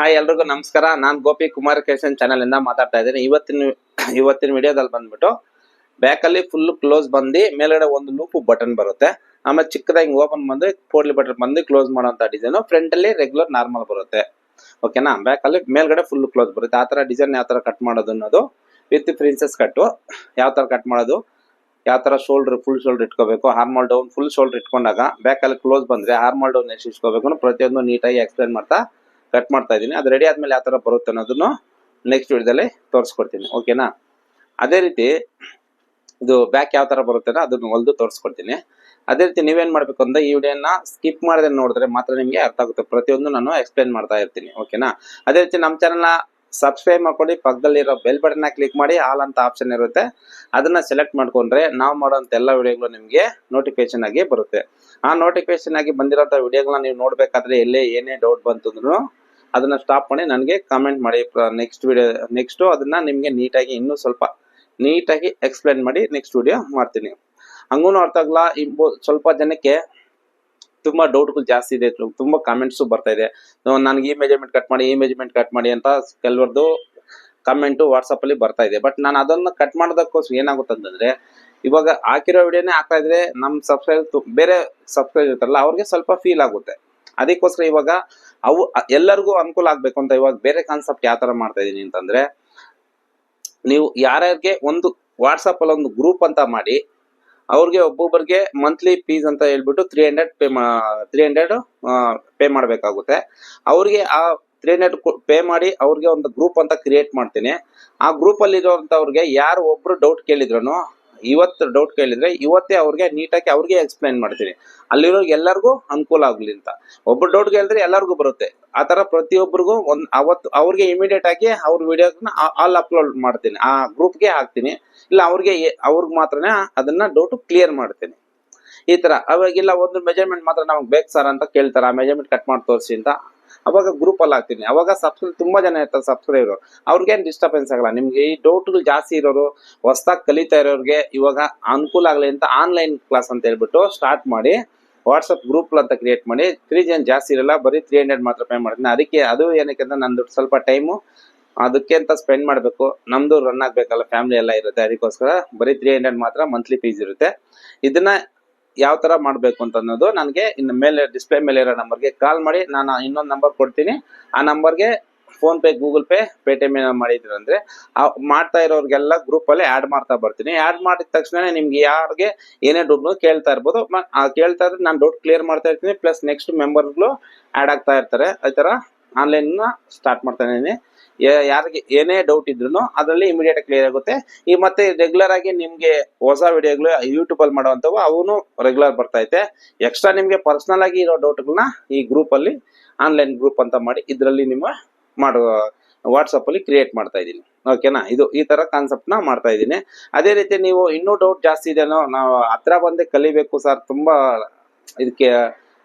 Hi ಎಲ್ರಿಗೂ ನಮಸ್ಕಾರ. ನಾನು ಗೋಪಿ ಕುಮಾರ್ ಕ್ರಿಯೇಷನ್ ಚಾನಲ್ ಇಂದ ಮಾತಾಡ್ತಾ ಇದ್ದೀನಿ. ಇವತ್ತಿನ ವಿಡಿಯೋದಲ್ಲಿ ಬಂದ್ಬಿಟ್ಟು ಬ್ಯಾಕ್ ಅಲ್ಲಿ ಫುಲ್ ಕ್ಲೋಸ್ ಬಂದು ಮೇಲ್ಗಡೆ ಒಂದು ಲೂಪ್ ಬಟನ್ ಬರುತ್ತೆ. ಆಮೇಲೆ ಚಿಕ್ಕದಾಗಿ ಓಪನ್ ಬಂದು ಪೋರ್ಟ್ಲಿ ಬಟನ್ ಬಂದು ಕ್ಲೋಸ್ ಮಾಡುವಂತ ಡಿಸೈನ್. ಫ್ರಂಟ್ ಅಲ್ಲಿ ರೆಗ್ಯುಲರ್ ನಾರ್ಮಲ್ ಬರುತ್ತೆ. ಓಕೆನಾ. ಬ್ಯಾಕ್ ಅಲ್ಲಿ ಮೇಲ್ಗಡೆ ಫುಲ್ ಕ್ಲೋಸ್ ಬರುತ್ತೆ. ಆ ತರ ಡಿಸೈನ್ ಯಾವ ತರ ಕಟ್ ಮಾಡೋದು ಅನ್ನೋದು ವಿತ್ ಪ್ರಿನ್ಸೆಸ್ ಕಟ್ಟು ಯಾವ ತರ ಕಟ್ ಮಾಡೋದು, ಯಾವ ತರ ಶೋಲ್ಡರ್ ಫುಲ್ ಶೋಲ್ಡರ್ ಇಟ್ಕೋಬೇಕು, ಹಾರ್ಮಲ್ ಡೌನ್ ಫುಲ್ ಶೋಲ್ಡರ್ ಇಟ್ಕೊಂಡಾಗ ಬ್ಯಾಕ್ ಅಲ್ಲಿ ಕ್ಲೋಸ್ ಬಂದ್ರೆ ಹಾರ್ಮಲ್ ಡೌನ್ ಎಷ್ಟು ಇಟ್ಕೋಬೇಕು ಪ್ರತಿಯೊಂದು ನೀಟಾಗಿ ಎಕ್ಸ್ಪ್ಲೈನ್ ಮಾಡ್ತಾ ಕಟ್ ಮಾಡ್ತಾ ಇದ್ದೀನಿ. ಅದು ರೆಡಿ ಆದ್ಮೇಲೆ ಯಾವ ತರ ಬರುತ್ತೆ ಅನ್ನೋದನ್ನು ನೆಕ್ಸ್ಟ್ ವಿಡಿಯೋದಲ್ಲಿ ತೋರಿಸ್ಕೊಡ್ತೀನಿ. ಓಕೆನಾ. ಅದೇ ರೀತಿ ಇದು ಬ್ಯಾಕ್ ಯಾವ ತರ ಬರುತ್ತೆ ಅದನ್ನ ಹೊಲ್ದು ತೋರಿಸ್ಕೊಡ್ತೀನಿ. ಅದೇ ರೀತಿ ನೀವೇನ್ ಮಾಡ್ಬೇಕು ಅಂದ್ರೆ ಈ ವಿಡಿಯೋನ ಸ್ಕಿಪ್ ಮಾಡದೆ ನೋಡಿದ್ರೆ ಮಾತ್ರ ನಿಮ್ಗೆ ಅರ್ಥ ಆಗುತ್ತೆ. ಪ್ರತಿಯೊಂದು ನಾನು ಎಕ್ಸ್ಪ್ಲೈನ್ ಮಾಡ್ತಾ ಇರ್ತೀನಿ. ಓಕೆನಾ. ಅದೇ ರೀತಿ ನಮ್ಮ ಚಾನಲ್ನ ಸಬ್ಸ್ಕ್ರೈಬ್ ಮಾಡ್ಕೊಂಡು ಪಕ್ಕದಲ್ಲಿರೋ ಬೆಲ್ ಬಟನ್ ಕ್ಲಿಕ್ ಮಾಡಿ ಆಲ್ ಅಂತ ಆಪ್ಷನ್ ಇರುತ್ತೆ. ಅದನ್ನ ಸೆಲೆಕ್ಟ್ ಮಾಡ್ಕೊಂಡ್ರೆ ನಾವು ಮಾಡೋಂಥ ಎಲ್ಲ ವಿಡಿಯೋಗಳು ನಿಮಗೆ ನೋಟಿಫಿಕೇಶನ್ ಆಗಿ ಬರುತ್ತೆ. ಆ ನೋಟಿಫಿಕೇಶನ್ ಆಗಿ ಬಂದಿರೋಂಥ ವಿಡಿಯೋಗಳನ್ನ ನೀವು ನೋಡ್ಬೇಕಾದ್ರೆ ಎಲ್ಲೇ ಏನೇ ಡೌಟ್ ಬಂತಂದ್ರೂ ಅದನ್ನ ಸ್ಟಾಪ್ ಮಾಡಿ ನನಗೆ ಕಾಮೆಂಟ್ ಮಾಡಿ. ನೆಕ್ಸ್ಟ್ ಅದನ್ನ ನಿಮ್ಗೆ ನೀಟಾಗಿ ಇನ್ನೂ ಸ್ವಲ್ಪ ನೀಟಾಗಿ ಎಕ್ಸ್ಪ್ಲೈನ್ ಮಾಡಿ ನೆಕ್ಸ್ಟ್ ವಿಡಿಯೋ ಮಾಡ್ತೀನಿ. ಹಂಗೂ ಅರ್ಥ ಆಗಲ್ಲ. ಸ್ವಲ್ಪ ಜನಕ್ಕೆ ತುಂಬಾ ಡೌಟ್ಗಳು ಜಾಸ್ತಿ ಇದೆ, ತುಂಬಾ ಕಾಮೆಂಟ್ಸ್ ಬರ್ತಾ ಇದೆ. ನನಗೆ ಈ ಮೆಜರ್ಮೆಂಟ್ ಕಟ್ ಮಾಡಿ, ಈ ಮೆಜರ್ಮೆಂಟ್ ಕಟ್ ಮಾಡಿ ಅಂತ ಕೆಲವರದು ಕಾಮೆಂಟ್ ವಾಟ್ಸಪ್ ಅಲ್ಲಿ ಬರ್ತಾ ಇದೆ. ಬಟ್ ನಾನು ಅದನ್ನ ಕಟ್ ಮಾಡೋದಕ್ಕೋಸ್ಕರ ಏನಾಗುತ್ತೆ ಅಂತಂದ್ರೆ ಇವಾಗ ಹಾಕಿರೋ ವಿಡಿಯೋನೇ ಹಾಕ್ತಾ ಇದ್ರೆ ನಮ್ ಬೇರೆ ಸಬ್ಸ್ಕ್ರೈಬ್ ಇರ್ತಾರಲ್ಲ ಅವ್ರಿಗೆ ಸ್ವಲ್ಪ ಫೀಲ್ ಆಗುತ್ತೆ. ಅದಕ್ಕೋಸ್ಕರ ಇವಾಗ ಅವು ಎಲ್ಲರಿಗೂ ಅನುಕೂಲ ಆಗ್ಬೇಕು ಅಂತ ಇವಾಗ ಬೇರೆ ಕಾನ್ಸೆಪ್ಟ್ ಯಾವ ತರ ಮಾಡ್ತಾ ಇದೀನಿ ಅಂತಂದ್ರೆ, ನೀವು ಯಾರ್ಯಾರಿಗೆ ಒಂದು ವಾಟ್ಸಪ್ ಅಲ್ಲಿ ಒಂದು ಗ್ರೂಪ್ ಅಂತ ಮಾಡಿ ಅವ್ರಿಗೆ ಒಬ್ಬೊಬ್ಬರಿಗೆ ಮಂತ್ಲಿ ಫೀಸ್ ಅಂತ ಹೇಳ್ಬಿಟ್ಟು 300 ಪೇ ಮಾಡಬೇಕಾಗುತ್ತೆ. ಅವ್ರಿಗೆ ಆ 300 ಪೇ ಮಾಡಿ ಅವ್ರಿಗೆ ಒಂದು ಗ್ರೂಪ್ ಅಂತ ಕ್ರಿಯೇಟ್ ಮಾಡ್ತೀನಿ. ಆ ಗ್ರೂಪ್ ಅಲ್ಲಿ ಇರೋಂಥವ್ರಿಗೆ ಯಾರು ಒಬ್ರು ಡೌಟ್ ಕೇಳಿದ್ರು, ಇವತ್ತು ಡೌಟ್ ಕೇಳಿದ್ರೆ ಇವತ್ತೇ ಅವ್ರಿಗೆ ನೀಟಾಗಿ ಅವ್ರಿಗೆ ಎಕ್ಸ್ಪ್ಲೈನ್ ಮಾಡ್ತೀನಿ. ಅಲ್ಲಿರೋ ಎಲ್ಲರಿಗೂ ಅನುಕೂಲ ಆಗ್ಲಿ ಅಂತ. ಒಬ್ರು ಡೌಟ್ ಕೇಳಿದ್ರೆ ಎಲ್ಲರಿಗೂ ಬರುತ್ತೆ. ಆ ತರ ಪ್ರತಿಯೊಬ್ಬರಿಗೂ ಅವತ್ತು ಅವ್ರಿಗೆ ಇಮಿಡಿಯೇಟ್ ಆಗಿ ಅವ್ರ ವಿಡಿಯೋನ ಆಲ್ ಅಪ್ಲೋಡ್ ಮಾಡ್ತೀನಿ, ಆ ಗ್ರೂಪ್ಗೆ ಹಾಕ್ತೀನಿ. ಇಲ್ಲ ಅವ್ರಿಗೆ ಮಾತ್ರನೇ ಅದನ್ನ ಡೌಟ್ ಕ್ಲಿಯರ್ ಮಾಡ್ತೀನಿ. ಈ ತರ ಅವಾಗಿಲ್ಲ ಒಂದು ಮೆಜರ್ಮೆಂಟ್ ಮಾತ್ರ ನಮ್ಗೆ ಬೇಕು ಸರ್ ಅಂತ ಕೇಳ್ತಾರೆ, ಆ ಮೆಜರ್ಮೆಂಟ್ ಕಟ್ ಮಾಡಿ ತೋರಿಸಿ ಅಂತ. ಅವಾಗ ಗ್ರೂಪ್ ಅಲ್ಲಿ ಹಾಕ್ತೀನಿ. ಅವಾಗ ತುಂಬಾ ಜನ ಇರ್ತಾರೆ ಸಬ್ಸ್ಕ್ರೈಬರ್, ಅವ್ರಿಗೇನು ಡಿಸ್ಟರ್ಬೆನ್ಸ್ ಆಗಲ್ಲ. ನಿಮ್ಗೆ ಈ ಡೌಟ್ಗಳು ಜಾಸ್ತಿ ಇರೋರು, ಹೊಸದಾಗಿ ಕಲಿತಾ ಇರೋರಿಗೆ ಇವಾಗ ಅನುಕೂಲ ಆಗಲಿ ಅಂತ ಆನ್ಲೈನ್ ಕ್ಲಾಸ್ ಅಂತ ಹೇಳ್ಬಿಟ್ಟು ಸ್ಟಾರ್ಟ್ ಮಾಡಿ ವಾಟ್ಸಪ್ ಗ್ರೂಪ್ ಅಂತ ಕ್ರಿಯೇಟ್ ಮಾಡಿ 3 ಜನ ಜಾಸ್ತಿ ಇರಲ್ಲ, ಬರೀ 300 ಮಾತ್ರ ಪೇ ಮಾಡ್ತೀನಿ. ಅದಕ್ಕೆ ಅದು ಏನಕ್ಕೆ ಅಂದ್ರೆ ನಂದು ಸ್ವಲ್ಪ ಟೈಮು ಅದಕ್ಕೆ ಅಂತ ಸ್ಪೆಂಡ್ ಮಾಡಬೇಕು. ನಮ್ದು ರನ್ ಆಗ್ಬೇಕಲ್ಲ, ಫ್ಯಾಮಿಲಿ ಎಲ್ಲ ಇರುತ್ತೆ. ಅದಕ್ಕೋಸ್ಕರ ಬರೀ 300 ಮಾತ್ರ ಮಂತ್ಲಿ ಫೀಸ್ ಇರುತ್ತೆ. ಇದನ್ನ ಯಾವ ತರ ಮಾಡ್ಬೇಕು ಅಂತ ಅನ್ನೋದು ನನಗೆ ಇನ್ನು ಮೇಲೆ ಡಿಸ್ಪ್ಲೇ ಮೇಲೆ ಇರೋ ನಂಬರ್ಗೆ ಕಾಲ್ ಮಾಡಿ. ನಾನು ಇನ್ನೊಂದು ನಂಬರ್ ಕೊಡ್ತೀನಿ. ಆ ನಂಬರ್ಗೆ phone pay, Google pay, Paytm ಮಾಡಿದ್ರು ಅಂದ್ರೆ ಮಾಡ್ತಾ ಇರೋರ್ಗೆಲ್ಲ ಗ್ರೂಪ್ ಅಲ್ಲಿ ಆಡ್ ಮಾಡ್ತಾ ಬರ್ತೀನಿ. ಆಡ್ ಮಾಡಿದ ತಕ್ಷಣ ನಿಮ್ಗೆ ಯಾರಿಗೆ ಏನೇ ಡೌಟ್ ಕೇಳ್ತಾ ಇರ್ಬೋದು, ಕೇಳ್ತಾ ಇದ್ರೆ ನಾನು ಡೌಟ್ ಕ್ಲಿಯರ್ ಮಾಡ್ತಾ ಇರ್ತೀನಿ. ಪ್ಲಸ್ ನೆಕ್ಸ್ಟ್ ಮೆಂಬರ್ಗಳು ಆಡ್ ಆಗ್ತಾ ಇರ್ತಾರೆ. ಈ ತರ ಆನ್ಲೈನ್ ಸ್ಟಾರ್ಟ್ ಮಾಡ್ತಾ ಇದ್ದೀನಿ. ಯಾರಿಗೆ ಏನೇ ಡೌಟ್ ಇದ್ರು ಅದರಲ್ಲಿ ಇಮಿಡಿಯೇಟ್ ಕ್ಲಿಯರ್ ಆಗುತ್ತೆ. ಈ ಮತ್ತೆ ರೆಗ್ಯುಲರ್ ಆಗಿ ನಿಮ್ಗೆ ಹೊಸ ವಿಡಿಯೋಗಳು ಯೂಟ್ಯೂಬ್ ಅಲ್ಲಿ ಮಾಡುವಂತವು ಅವನು ರೆಗ್ಯುಲರ್ ಬರ್ತೈತೆ. ಎಕ್ಸ್ಟ್ರಾ ನಿಮ್ಗೆ ಪರ್ಸನಲ್ ಆಗಿ ಇರೋ ಡೌಟ್ಗಳನ್ನ ಈ ಗ್ರೂಪ್ ಅಲ್ಲಿ ಆನ್ಲೈನ್ ಗ್ರೂಪ್ ಅಂತ ಮಾಡಿ ಇದರಲ್ಲಿ ನಿಮ್ಮ ಮಾಡುವ ವಾಟ್ಸಪ್ ಅಲ್ಲಿ ಕ್ರಿಯೇಟ್ ಮಾಡ್ತಾ ಇದ್ದೀನಿ. ಓಕೆನಾ. ಇದು ಈ ತರ ಕಾನ್ಸೆಪ್ಟ್ ನ ಮಾಡ್ತಾ ಇದ್ದೀನಿ. ಅದೇ ರೀತಿ ನೀವು ಇನ್ನೂ ಡೌಟ್ ಜಾಸ್ತಿ ಇದೆನೋ, ನಾವು ಹತ್ರ ಬಂದೇ ಕಲಿಬೇಕು ಸರ್, ತುಂಬಾ ಇದಕ್ಕೆ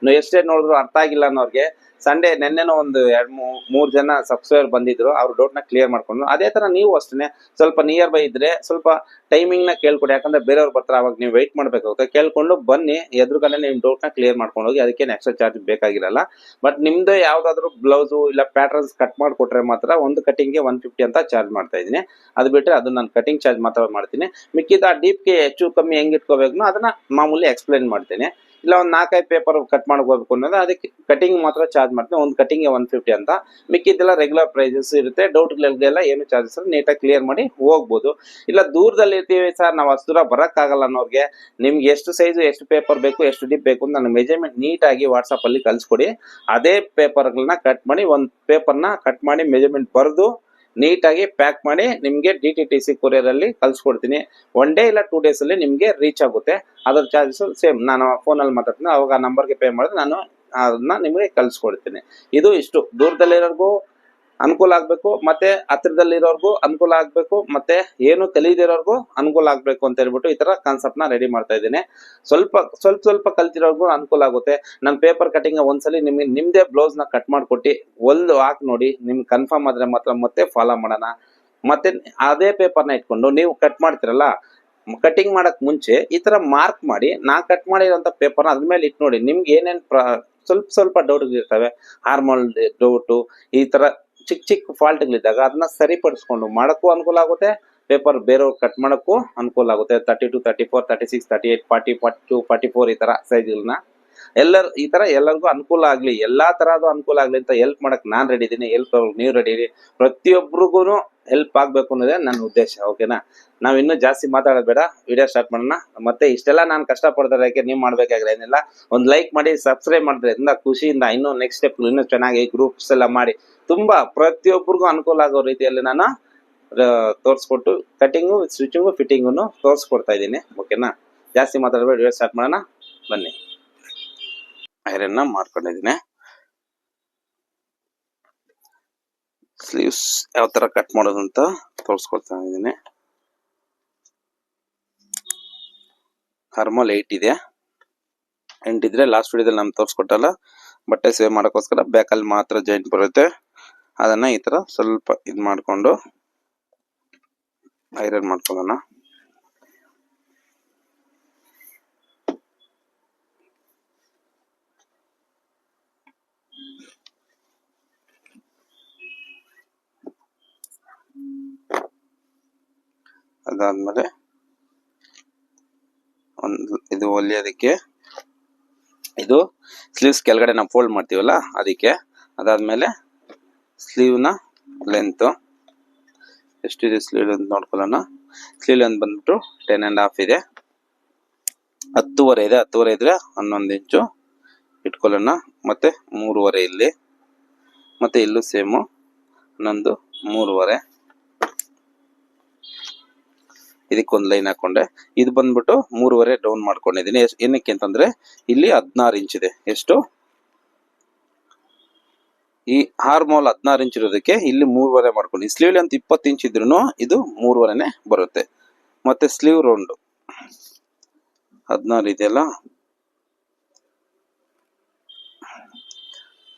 ಎಷ್ಟೇ ನೋಡಿದ್ರು ಅರ್ಥ ಆಗಿಲ್ಲ ಅನ್ನೋರ್ಗೆ ಸಂಡೇ ನೆನ್ನೆನೋ ಒಂದು 2-3 ಜನ ಸಬ್ಸ್ಕ್ರೈಬರ್ ಬಂದಿದ್ರು, ಅವ್ರ ಡೌಟ್ ನ ಕ್ಲಿಯರ್ ಮಾಡ್ಕೊಂಡು. ಅದೇ ತರ ನೀವು ಅಷ್ಟೇ ಸ್ವಲ್ಪ ನಿಯರ್ ಬೈ ಇದ್ರೆ ಸ್ವಲ್ಪ ಟೈಮಿಂಗ್ ನ ಕೇಳ್ಕೊಡಿ. ಯಾಕಂದ್ರೆ ಬೇರೆಯವ್ರು ಬರ್ತಾರೆ, ಅವಾಗ ನೀವು ವೆಯ್ಟ್ ಮಾಡ್ಬೇಕಾಗುತ್ತೆ. ಕೇಳ್ಕೊಂಡು ಬನ್ನಿ, ಎದುರುಗಡೆ ನಿಮ್ ಡೌಟ್ ನ ಕ್ಲಿಯರ್ ಮಾಡ್ಕೊಂಡು ಹೋಗಿ. ಅದಕ್ಕೇನು ಎಕ್ಸ್ಟ್ರಾ ಚಾರ್ಜ್ ಬೇಕಾಗಿರಲ್ಲ. ಬಟ್ ನಿಮ್ದು ಯಾವ್ದಾದ್ರು ಬ್ಲೌಸು ಇಲ್ಲ ಪ್ಯಾಟರ್ನ್ಸ್ ಕಟ್ ಮಾಡಿಕೊಟ್ರೆ ಮಾತ್ರ ಒಂದು ಕಟಿಂಗ್ಗೆ 150 ಅಂತ ಚಾರ್ಜ್ ಮಾಡ್ತಾ ಇದ್ದೀನಿ. ಅದು ಬಿಟ್ಟರೆ ಅದು ನಾನು ಕಟಿಂಗ್ ಚಾರ್ಜ್ ಮಾತ್ರ ಮಾಡ್ತೀನಿ. ಮಿಕ್ಕಿದ ಡೀಪ್ಗೆ ಹೆಚ್ಚು ಕಮ್ಮಿ ಹೆಂಗ್ ಇಟ್ಕೋಬೇಕು ಅದನ್ನ ಮಾಮೂಲಿ ಎಕ್ಸ್ಪ್ಲೈನ್ ಮಾಡ್ತೀನಿ. ಇಲ್ಲ ಒಂದು 4-5 ಪೇಪರ್ ಕಟ್ ಮಾಡ್ಕೋಬೇಕು ಅನ್ನೋದು ಅದಕ್ಕೆ ಕಟಿಂಗ್ ಮಾತ್ರ ಚಾರ್ಜ್ ಮಾಡ್ತೀನಿ. ಒಂದು ಕಟಿಂಗ್ಗೆ 150 ಅಂತ. ಮಿಕ್ಕಿದ್ದೆಲ್ಲ ರೆಗ್ಯುಲರ್ ಪ್ರೈಸಸ್ ಇರುತ್ತೆ. ಡೌಟ್ಗಳಿಗೆಲ್ಲ ಏನು ಚಾರ್ಜಸ್ ನೀಟಾಗಿ ಕ್ಲಿಯರ್ ಮಾಡಿ ಹೋಗ್ಬೋದು. ಇಲ್ಲ ದೂರದಲ್ಲಿ ಇರ್ತೀವಿ ಸರ್, ನಾವು ಅಷ್ಟು ದೂರ ಬರೋಕ್ಕಾಗಲ್ಲ ಅನ್ನೋರಿಗೆ ನಿಮ್ಗೆ ಎಷ್ಟು ಸೈಜು, ಎಷ್ಟು ಪೇಪರ್ ಬೇಕು, ಎಷ್ಟು ಡೀಪ್ ಬೇಕು ಅಂತ ನನ್ನ ಮೆಜರ್ಮೆಂಟ್ ನೀಟಾಗಿ ವಾಟ್ಸಪ್ ಅಲ್ಲಿ ಕಳಿಸ್ಕೊಡಿ. ಅದೇ ಪೇಪರ್ಗಳನ್ನ ಕಟ್ ಮಾಡಿ, ಒಂದು ಪೇಪರ್ನ ಕಟ್ ಮಾಡಿ ಮೆಜರ್ಮೆಂಟ್ ಬರೆದು ನೀಟಾಗಿ ಪ್ಯಾಕ್ ಮಾಡಿ ನಿಮ್ಗೆ DTTC ಕೊರಿಯರ್ ಅಲ್ಲಿ ಕಳ್ಸಿಕೊಡ್ತೀನಿ. 1 ಡೇ ಇಲ್ಲ 2 ಡೇಸ್ ಅಲ್ಲಿ ನಿಮ್ಗೆ ರೀಚ್ ಆಗುತ್ತೆ. ಅದರ ಚಾರ್ಜಸ್ ಸೇಮ್ ನಾನು ಫೋನ್ ಅಲ್ಲಿ ಮಾತಾಡ್ತೀನಿ. ಅವಾಗ ಆ ನಂಬರ್ಗೆ ಪೇ ಮಾಡಿದ್ರೆ ನಾನು ಅದನ್ನ ನಿಮಗೆ ಕಳ್ಸಿಕೊಡ್ತೀನಿ. ಇದು ಇಷ್ಟು ದೂರದಲ್ಲಿರೋರ್ಗೂ ಅನುಕೂಲ ಆಗ್ಬೇಕು, ಮತ್ತೆ ಹತ್ತಿರದಲ್ಲಿರೋರ್ಗೂ ಅನುಕೂಲ ಆಗ್ಬೇಕು, ಮತ್ತೆ ಏನು ಕಲಿದಿರೋರ್ಗೂ ಅನುಕೂಲ ಆಗ್ಬೇಕು ಅಂತ ಹೇಳ್ಬಿಟ್ಟು ಈ ತರ ಕಾನ್ಸೆಪ್ಟ್ ನ ರೆಡಿ ಮಾಡ್ತಾ ಇದ್ದೀನಿ. ಸ್ವಲ್ಪ ಕಲ್ತಿರೋರ್ಗೂ ಅನುಕೂಲ ಆಗುತ್ತೆ. ನನ್ನ ಪೇಪರ್ ಕಟಿಂಗ್ ಒಂದ್ಸಲಿ ನಿಮ್ಗೆ ನಿಮ್ದೇ ಬ್ಲೌಸ್ ನ ಕಟ್ ಮಾಡ್ಕೊಟ್ಟು ಹೊಲ್ದು ಹಾಕಿ ನೋಡಿ, ನಿಮ್ಗೆ ಕನ್ಫರ್ಮ್ ಆದ್ರೆ ಮಾತ್ರ ಮತ್ತೆ ಫಾಲೋ ಮಾಡೋಣ. ಮತ್ತೆ ಅದೇ ಪೇಪರ್ನ ಇಟ್ಕೊಂಡು ನೀವು ಕಟ್ ಮಾಡ್ತಿರಲ್ಲ, ಕಟಿಂಗ್ ಮಾಡಕ್ ಮುಂಚೆ ಈ ತರ ಮಾರ್ಕ್ ಮಾಡಿ, ನಾ ಕಟ್ ಮಾಡಿರೋಂಥ ಪೇಪರ್ನ ಅದ್ರ ಮೇಲೆ ಇಟ್ಟು ನೋಡಿ. ನಿಮ್ಗೆ ಏನೇನ್ ಸ್ವಲ್ಪ ಡೌಟ್ ಇರ್ತವೆ, ಹಾರ್ಮೋನ್ ಡೌಟು, ಈ ತರ ಚಿಕ್ಕ ಚಿಕ್ಕ ಫಾಲ್ಟ್ಗಳಿದ್ದಾಗ ಅದನ್ನ ಸರಿಪಡಿಸ್ಕೊಂಡು ಮಾಡೋಕ್ಕೂ ಅನುಕೂಲ ಆಗುತ್ತೆ, ಪೇಪರ್ ಬೇರೆಯವ್ರು ಕಟ್ ಮಾಡೋಕ್ಕೂ ಅನುಕೂಲ ಆಗುತ್ತೆ. 32, 34, 36, 38, 40, 42, 44 ಈ ತರ ಸೈಜ್ಗಳನ್ನ ಈ ತರ ಎಲ್ಲರಿಗೂ ಅನುಕೂಲ ಆಗ್ಲಿ, ಎಲ್ಲಾ ತರಹದ ಅನುಕೂಲ ಆಗ್ಲಿ ಅಂತ ಹೆಲ್ಪ್ ಮಾಡಕ್ ನಾನ್ ರೆಡಿ ಇದೀನಿ. ಹೆಲ್ಪ್ ನೀವು ರೆಡಿ ಇರಿ, ಪ್ರತಿಯೊಬ್ಬರಿಗೂ ಹೆಲ್ಪ್ ಆಗ್ಬೇಕು ಅನ್ನೋದೇ ನನ್ನ ಉದ್ದೇಶ. ಓಕೆನಾ, ನಾವ್ ಇನ್ನೂ ಜಾಸ್ತಿ ಮಾತಾಡೋದು ಬೇಡ, ವಿಡಿಯೋ ಸ್ಟಾರ್ಟ್ ಮಾಡೋಣ. ಮತ್ತೆ ಇಷ್ಟೆಲ್ಲ ನಾನು ಕಷ್ಟ ಪಡ್ತಾರೆ ನೀವು ಮಾಡ್ಬೇಕಾಗಿಲ್ಲ ಏನಿಲ್ಲ, ಒಂದ್ ಲೈಕ್ ಮಾಡಿ ಸಬ್ಸ್ಕ್ರೈಬ್ ಮಾಡಿದ್ರೆ ಇಂದ ಖುಷಿಯಿಂದ ಇನ್ನೂ ನೆಕ್ಸ್ಟ್ ಸ್ಟೆಪ್ ಇನ್ನೂ ಚೆನ್ನಾಗಿ ಗ್ರೂಪ್ಸ್ ಎಲ್ಲ ಮಾಡಿ ತುಂಬಾ ಪ್ರತಿಯೊಬ್ಬರಿಗೂ ಅನುಕೂಲ ಆಗೋ ರೀತಿಯಲ್ಲಿ ನಾನು ತೋರಿಸ್ಕೊಟ್ಟು ಕಟಿಂಗು ಸ್ಟಿಚಿಂಗು ಫಿಟ್ಟಿಂಗು ತೋರಿಸ್ಕೊಡ್ತಾ ಇದ್ದೀನಿ. ಓಕೆನಾ, ಜಾಸ್ತಿ ಮಾತಾಡಬೇಡಿ, ವಿಡಿಯೋ ಸ್ಟಾರ್ಟ್ ಮಾಡೋಣ ಬನ್ನಿ. ಐರನ್ ಮಾಡ್ಕೊಂಡಿದ್ದೀನಿ. ಸ್ಲೀವ್ಸ್ ಯಾವ ತರ ಕಟ್ ಮಾಡೋದು ಅಂತ ತೋರಿಸ್ಕೊಡ್ತಾ ಇದ್ದೀನಿ. ಆರ್ಮೋಲ್ 8 ಇದೆ, 8 ಇದ್ರೆ ಲಾಸ್ಟ್ ವಿಡಿಯೋದಲ್ಲಿ ನಾನು ತೋರಿಸ್ಕೊಟ್ಟಲ್ಲ, ಬಟ್ಟೆ ಸೇವ್ ಮಾಡೋಕ್ಕೋಸ್ಕರ ಬ್ಯಾಕಲ್ಲಿ ಮಾತ್ರ ಜಾಯಿಂಟ್ ಬರುತ್ತೆ. ಅದನ್ನ ಈ ತರ ಸ್ವಲ್ಪ ಇದು ಮಾಡ್ಕೊಂಡು ಐರನ್ ಮಾಡ್ಕೊಳ್ಳೋಣ. ಅದಾದ್ಮೇಲೆ ಇದು ಹೊಲಿಯೋದಕ್ಕೆ ಇದು ಸ್ಲೀವ್ಸ್ ಕೆಳಗಡೆ ನಾವು ಫೋಲ್ಡ್ ಮಾಡ್ತೀವಲ್ಲ ಅದಕ್ಕೆ. ಅದಾದ್ಮೇಲೆ ಸ್ಲೀವ್ನ ಲೆಂತ್ ಎಷ್ಟಿದೆ ಸ್ಲೀವ್ ಅಂತ ನೋಡ್ಕೊಳ್ಳೋಣ. ಸ್ಲೀವ್ ಲೆಂತ್ ಬಂದ್ಬಿಟ್ಟು 10.5 ಇದೆ. 10.5 ಇದೆ. 10.5 ಇದ್ರೆ 11 ಇಂಚು ಇಟ್ಕೊಳ್ಳೋಣ. ಮತ್ತೆ 3.5 ಇಲ್ಲಿ, ಮತ್ತೆ ಇಲ್ಲೂ ಸೇಮು 11, 3.5. ಇದಕ್ಕೊಂದು ಲೈನ್ ಹಾಕೊಂಡೆ. ಇದು ಬಂದ್ಬಿಟ್ಟು 3.5 ಡೌನ್ ಮಾಡ್ಕೊಂಡಿದ್ದೀನಿ. ಏನಕ್ಕೆ ಅಂತಂದ್ರೆ ಇಲ್ಲಿ 16 ಇಂಚ್ ಇದೆ. ಎಷ್ಟು ಈ ಆರ್ಮೋಲ್ 16 ಇಂಚ್ ಇರೋದಕ್ಕೆ ಇಲ್ಲಿ 3.5 ಮಾಡ್ಕೊಂಡು, ಸ್ಲೀವ್ ಲೆಂತ್ 20 ಇಂಚ್ ಇದ್ರೂ ಇದು 3.5ನೇ ಬರುತ್ತೆ. ಮತ್ತೆ ಸ್ಲೀವ್ ರೌಂಡ್ 16 ಇದೆಯಲ್ಲ,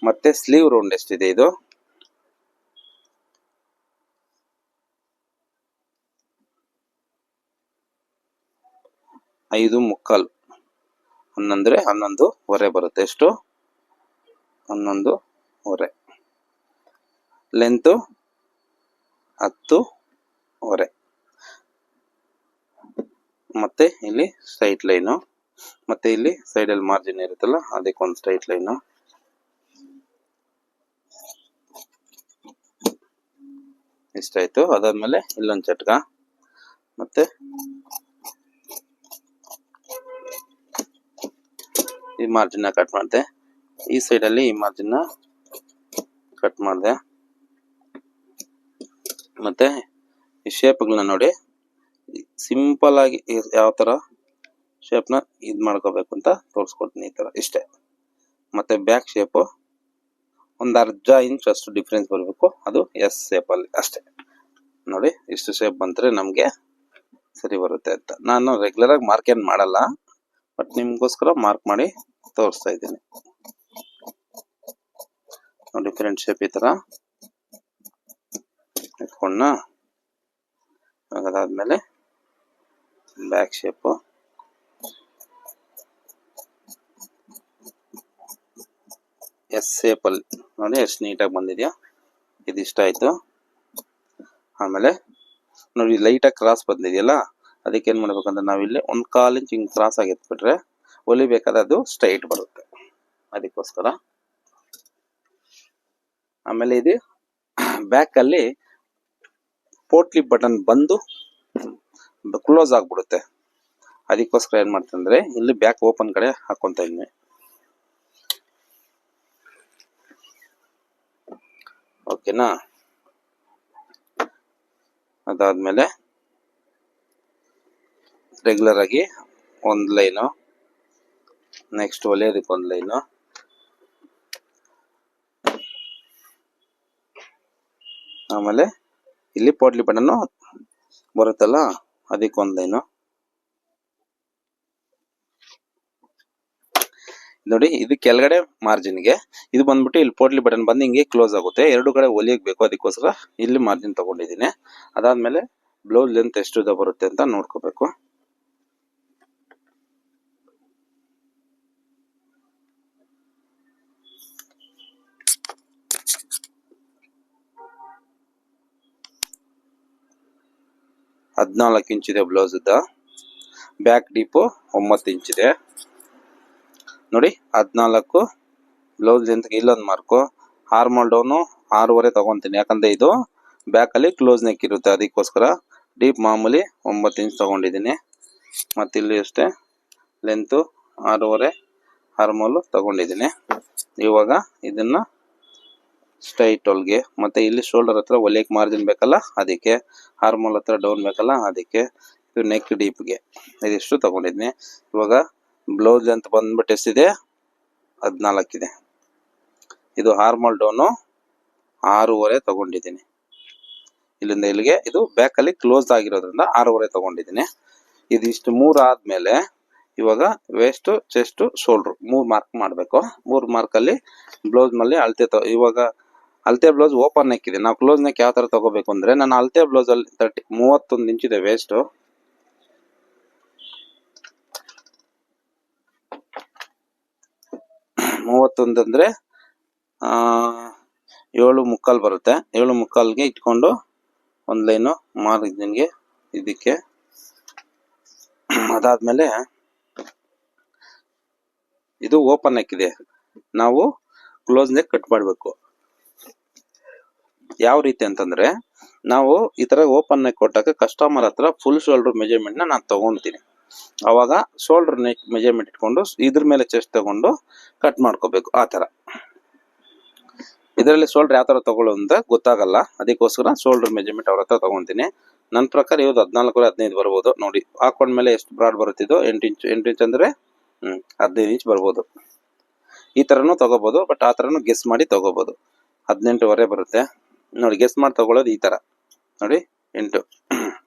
ಮತ್ತೆ ಸ್ಲೀವ್ ರೌಂಡ್ ಎಷ್ಟಿದೆ ಇದು 5.75, 11.5 ಬರುತ್ತೆ. ಎಷ್ಟು 11.5. ಲೆಂತ್ 10.5. ಮತ್ತೆ ಇಲ್ಲಿ ಸ್ಟ್ರೈಟ್ ಲೈನು, ಮತ್ತೆ ಇಲ್ಲಿ ಸೈಡ್ ಅಲ್ಲಿ ಮಾರ್ಜಿನ್ ಇರುತ್ತಲ್ಲ ಅದಕ್ಕೊಂದು ಸ್ಟ್ರೈಟ್ ಲೈನು. ಇಷ್ಟಾಯ್ತು. ಅದಾದ್ಮೇಲೆ ಇಲ್ಲೊಂದು ಚಟ್ಕ, ಮತ್ತೆ ಈ ಮಾರ್ಜಿನ್ ಕಟ್ ಮಾಡಿದೆ. ಈ ಸೈಡ್ ಅಲ್ಲಿ ಈ ಮಾರ್ಜಿನ್ ಕಟ್ ಮಾಡಿದೆ. ಮತ್ತೆ ಈ ಶೇಪ್ಗಳನ್ನ ನೋಡಿ, ಸಿಂಪಲ್ ಆಗಿ ಯಾವ ತರ ಶೇಪ್ನ ಇದು ಮಾಡ್ಕೋಬೇಕು ಅಂತ ತೋರಿಸ್ಕೊಡ್ತೀನಿ. ಈ ತರ ಇಷ್ಟೇ. ಮತ್ತೆ ಬ್ಯಾಕ್ ಶೇಪ್ ಒಂದು ಅರ್ಧ ಇಂಚ್ ಅಷ್ಟು ಡಿಫ್ರೆನ್ಸ್ ಬರಬೇಕು, ಅದು ಎಸ್ ಶೇಪ್ ಅಲ್ಲಿ ಅಷ್ಟೇ. ನೋಡಿ ಇಷ್ಟು ಶೇಪ್ ಬಂದ್ರೆ ನಮ್ಗೆ ಸರಿ ಬರುತ್ತೆ ಅಂತ. ನಾನು ರೆಗ್ಯುಲರ್ ಆಗಿ ಮಾರ್ಕ್ ಏನ್ ಮಾಡಲ್ಲ, ಬಟ್ ನಿಮ್ಗೋಸ್ಕರ ಮಾರ್ಕ್ ಮಾಡಿ ತೋರಿಸ್ತಾ ಇದ್ದೀನಿ. ಡಿಫರೆಂಟ್ ಶೇಪ್ ಈ ತರ ಇಟ್ಕೊಂಡ. ಅದಾದ್ಮೇಲೆ ಬ್ಯಾಕ್ ಶೇಪ್ ಎಸ್ ಶೇಪ್ ಅಲ್ಲಿ ನೋಡಿ ಎಷ್ಟು ನೀಟಾಗಿ ಬಂದಿದ್ಯಾ. ಇದಿಷ್ಟ ಆಯ್ತು. ಆಮೇಲೆ ನೋಡಿ ಲೈಟ್ ಆಗಿ ಕ್ರಾಸ್ ಬಂದಿದೆಯಲ್ಲ, ಅದಕ್ಕೆ ಏನ್ ಮಾಡ್ಬೇಕಂದ್ರೆ ನಾವಿಲ್ಲಿ 1/4 ಇಂಚ್ ಹಿಂಗ್ ಕ್ರಾಸ್ ಆಗಿ ಎತ್ಬಿಟ್ರೆ ಹೊಲಿಬೇಕಾದ್ರೆ ಅದು ಸ್ಟ್ರೈಟ್ ಬರುತ್ತೆ, ಅದಕ್ಕೋಸ್ಕರ. ಆಮೇಲೆ ಇದು ಬ್ಯಾಕ್ ಅಲ್ಲಿ ಪೋಟ್ಲಿ ಬಟನ್ ಬಂದು ಕ್ಲೋಸ್ ಆಗ್ಬಿಡುತ್ತೆ, ಅದಕ್ಕೋಸ್ಕರ ಏನ್ ಮಾಡ್ತಂದ್ರೆ ಇಲ್ಲಿ ಬ್ಯಾಕ್ ಓಪನ್ ಕಡೆ ಹಾಕೊಂತ ಇದ್ದೀನಿ. ಓಕೆನಾ. ಅದಾದ್ಮೇಲೆ ರೆಗ್ಯುಲರ್ ಆಗಿ ಒಂದು ಲೈನು, ನೆಕ್ಸ್ಟ್ ಹೊಲಿಯೋದಕ್ಕೆ ಒಂದು ಲೈನು, ಆಮೇಲೆ ಇಲ್ಲಿ ಪೋಟ್ಲಿ ಬಟನ್ ಬರುತ್ತಲ್ಲ ಅದಕ್ಕೊಂದು ಲೈನು. ನೋಡಿ ಇದು ಕೆಳಗಡೆ ಮಾರ್ಜಿನ್ಗೆ, ಇದು ಬಂದ್ಬಿಟ್ಟು ಇಲ್ಲಿ ಪೋಟ್ಲಿ ಬಟನ್ ಬಂದು ಹಿಂಗೆ ಕ್ಲೋಸ್ ಆಗುತ್ತೆ. ಎರಡು ಕಡೆ ಹೊಲಿಯಬೇಕು, ಅದಕ್ಕೋಸ್ಕರ ಇಲ್ಲಿ ಮಾರ್ಜಿನ್ ತಗೊಂಡಿದ್ದೀನಿ. ಅದಾದ್ಮೇಲೆ ಬ್ಲೌಸ್ ಲೆಂತ್ ಎಷ್ಟು ಉದ್ದ ಬರುತ್ತೆ ಅಂತ ನೋಡ್ಕೋಬೇಕು. 14 ಇಂಚಿದೆ ಬ್ಲೌಸ್ ಇದ್ದ. ಬ್ಯಾಕ್ ಡೀಪು 9 ಇಂಚಿದೆ ನೋಡಿ. 14 ಬ್ಲೌಸ್ ಲೆಂತ್ಗೆ ಇಲ್ಲೊಂದು ಮಾರ್ಕು. ಆರ್ಮಲ್ ಡೌನು 6.5 ತಗೊಂತೀನಿ, ಯಾಕಂದ್ರೆ ಇದು ಬ್ಯಾಕ್ ಅಲ್ಲಿ ಕ್ಲೋಸ್ ನೆಕ್ ಇರುತ್ತೆ, ಅದಕ್ಕೋಸ್ಕರ. ಡೀಪ್ ಮಾಮೂಲಿ 9 ಇಂಚ್ ತಗೊಂಡಿದ್ದೀನಿ. ಮತ್ತೆ ಇಲ್ಲಿ ಅಷ್ಟೇ ಲೆಂತು 6.5 ಆರ್ಮಲ್ ತಗೊಂಡಿದ್ದೀನಿ. ಇವಾಗ ಇದನ್ನ ಸ್ಟ್ರೈಟ್ ಹೊಲ್ಗೆ, ಮತ್ತೆ ಇಲ್ಲಿ ಶೋಲ್ಡರ್ ಹತ್ರ ಹೊಲಿಯಕ್ಕೆ ಮಾರ್ಜಿನ್ ಬೇಕಲ್ಲ ಅದಕ್ಕೆ, ಆರ್ಮಲ್ ಹತ್ರ ಡೌನ್ ಬೇಕಲ್ಲ ಅದಕ್ಕೆ, ಇದು ನೆಕ್ ಡೀಪ್ಗೆ ಇದಿಷ್ಟು ತಗೊಂಡಿದ್ದೀನಿ. ಇವಾಗ ಬ್ಲೌಸ್ ಲೆಂತ್ ಬಂದ್ಬಿಟ್ಟು ಎಷ್ಟಿದೆ? 14 ಇದೆ. ಇದು ಆರ್ಮಲ್ ಡೌನು 6.5 ತಗೊಂಡಿದ್ದೀನಿ. ಇಲ್ಲಿಂದ ಇಲ್ಲಿಗೆ ಇದು ಬ್ಯಾಕ್ ಅಲ್ಲಿ ಕ್ಲೋಸ್ ಆಗಿರೋದ್ರಿಂದ 6.5 ತಗೊಂಡಿದ್ದೀನಿ. ಇದಿಷ್ಟು 3 ಆದ್ಮೇಲೆ ಇವಾಗ ವೇಸ್ಟ್, ಚೆಸ್ಟ್, ಶೋಲ್ಡರ್ 3 ಮಾರ್ಕ್ ಮಾಡಬೇಕು. 3 ಮಾರ್ಕ್ ಅಲ್ಲಿ ಬ್ಲೌಸ್ ಮೇಲೆ ಅಳತೆ ಇವಾಗ ಅಳತೆ ಬ್ಲೌಸ್ ಓಪನ್ ನೆಕ್ ಇದೆ. ನಾವು ಕ್ಲೋಸ್ ನೆಕ್ ಯಾವ ತರ ತಗೋಬೇಕು ಅಂದ್ರೆ, ನಾನು ಅಳತೆ ಬ್ಲೌಸ್ ಅಲ್ಲಿ 31 ಇಂಚ್ ಇದೆ ವೇಸ್ಟ್. 31 ಅಂದ್ರೆ 7.75 ಬರುತ್ತೆ. 7.75ಗೆ ಇಟ್ಕೊಂಡು ಒಂದು ಲೈನು ಮಾರ್ಜಿನ್ಗೆ ಇದಕ್ಕೆ. ಅದಾದ್ಮೇಲೆ ಇದು ಓಪನ್ ನೆಕ್ ಇದೆ, ನಾವು ಕ್ಲೋಸ್ ನೆಕ್ ಕಟ್ ಮಾಡಬೇಕು. ಯಾವ ರೀತಿ ಅಂತಂದ್ರೆ, ನಾವು ಈ ತರ ಓಪನ್ ನೆಕ್ ಕೊಟ್ಟಾಗ ಕಸ್ಟಮರ್ ಹತ್ರ ಫುಲ್ ಶೋಲ್ಡರ್ ಮೆಜರ್ಮೆಂಟ್ ನಾನು ತಗೊಂತೀನಿ. ಅವಾಗ ಶೋಲ್ಡರ್ ನೆಕ್ ಮೆಜರ್ಮೆಂಟ್ ಇಟ್ಕೊಂಡು ಇದ್ರ ಮೇಲೆ ಚೆಸ್ಟ್ ತಗೊಂಡು ಕಟ್ ಮಾಡ್ಕೋಬೇಕು. ಆ ತರ ಇದರಲ್ಲಿ ಶೋಲ್ಡರ್ ಯಾವ ತರ ತಗೊಳ್ಳೋದು ಅಂತ ಗೊತ್ತಾಗಲ್ಲ, ಅದಕ್ಕೋಸ್ಕರ ಶೋಲ್ಡರ್ ಮೆಜರ್ಮೆಂಟ್ ಅವ್ರ ಹತ್ರ ತಗೊಂತೀನಿ. ನನ್ನ ಪ್ರಕಾರ ಇವತ್ತು 14-15 ಬರ್ಬೋದು ನೋಡಿ. ಹಾಕೊಂಡ್ಮೇಲೆ ಎಷ್ಟು ಬ್ರಾಡ್ ಬರುತ್ತಿದ್ದು? 8 ಇಂಚ್. 8 ಇಂಚ್ ಅಂದ್ರೆ 15 ಇಂಚ್ ಬರ್ಬೋದು. ಈ ತರನು ತಗೋಬಹುದು, ಬಟ್ ಆ ತರನು ಗೆಸ್ ಮಾಡಿ ತಗೋಬಹುದು. 18.5 ಬರುತ್ತೆ ನೋಡಿ. ಗೆಸ್ ಮಾಡಿ ತಗೊಳ್ಳೋದು ಈ ತರ ನೋಡಿ. 8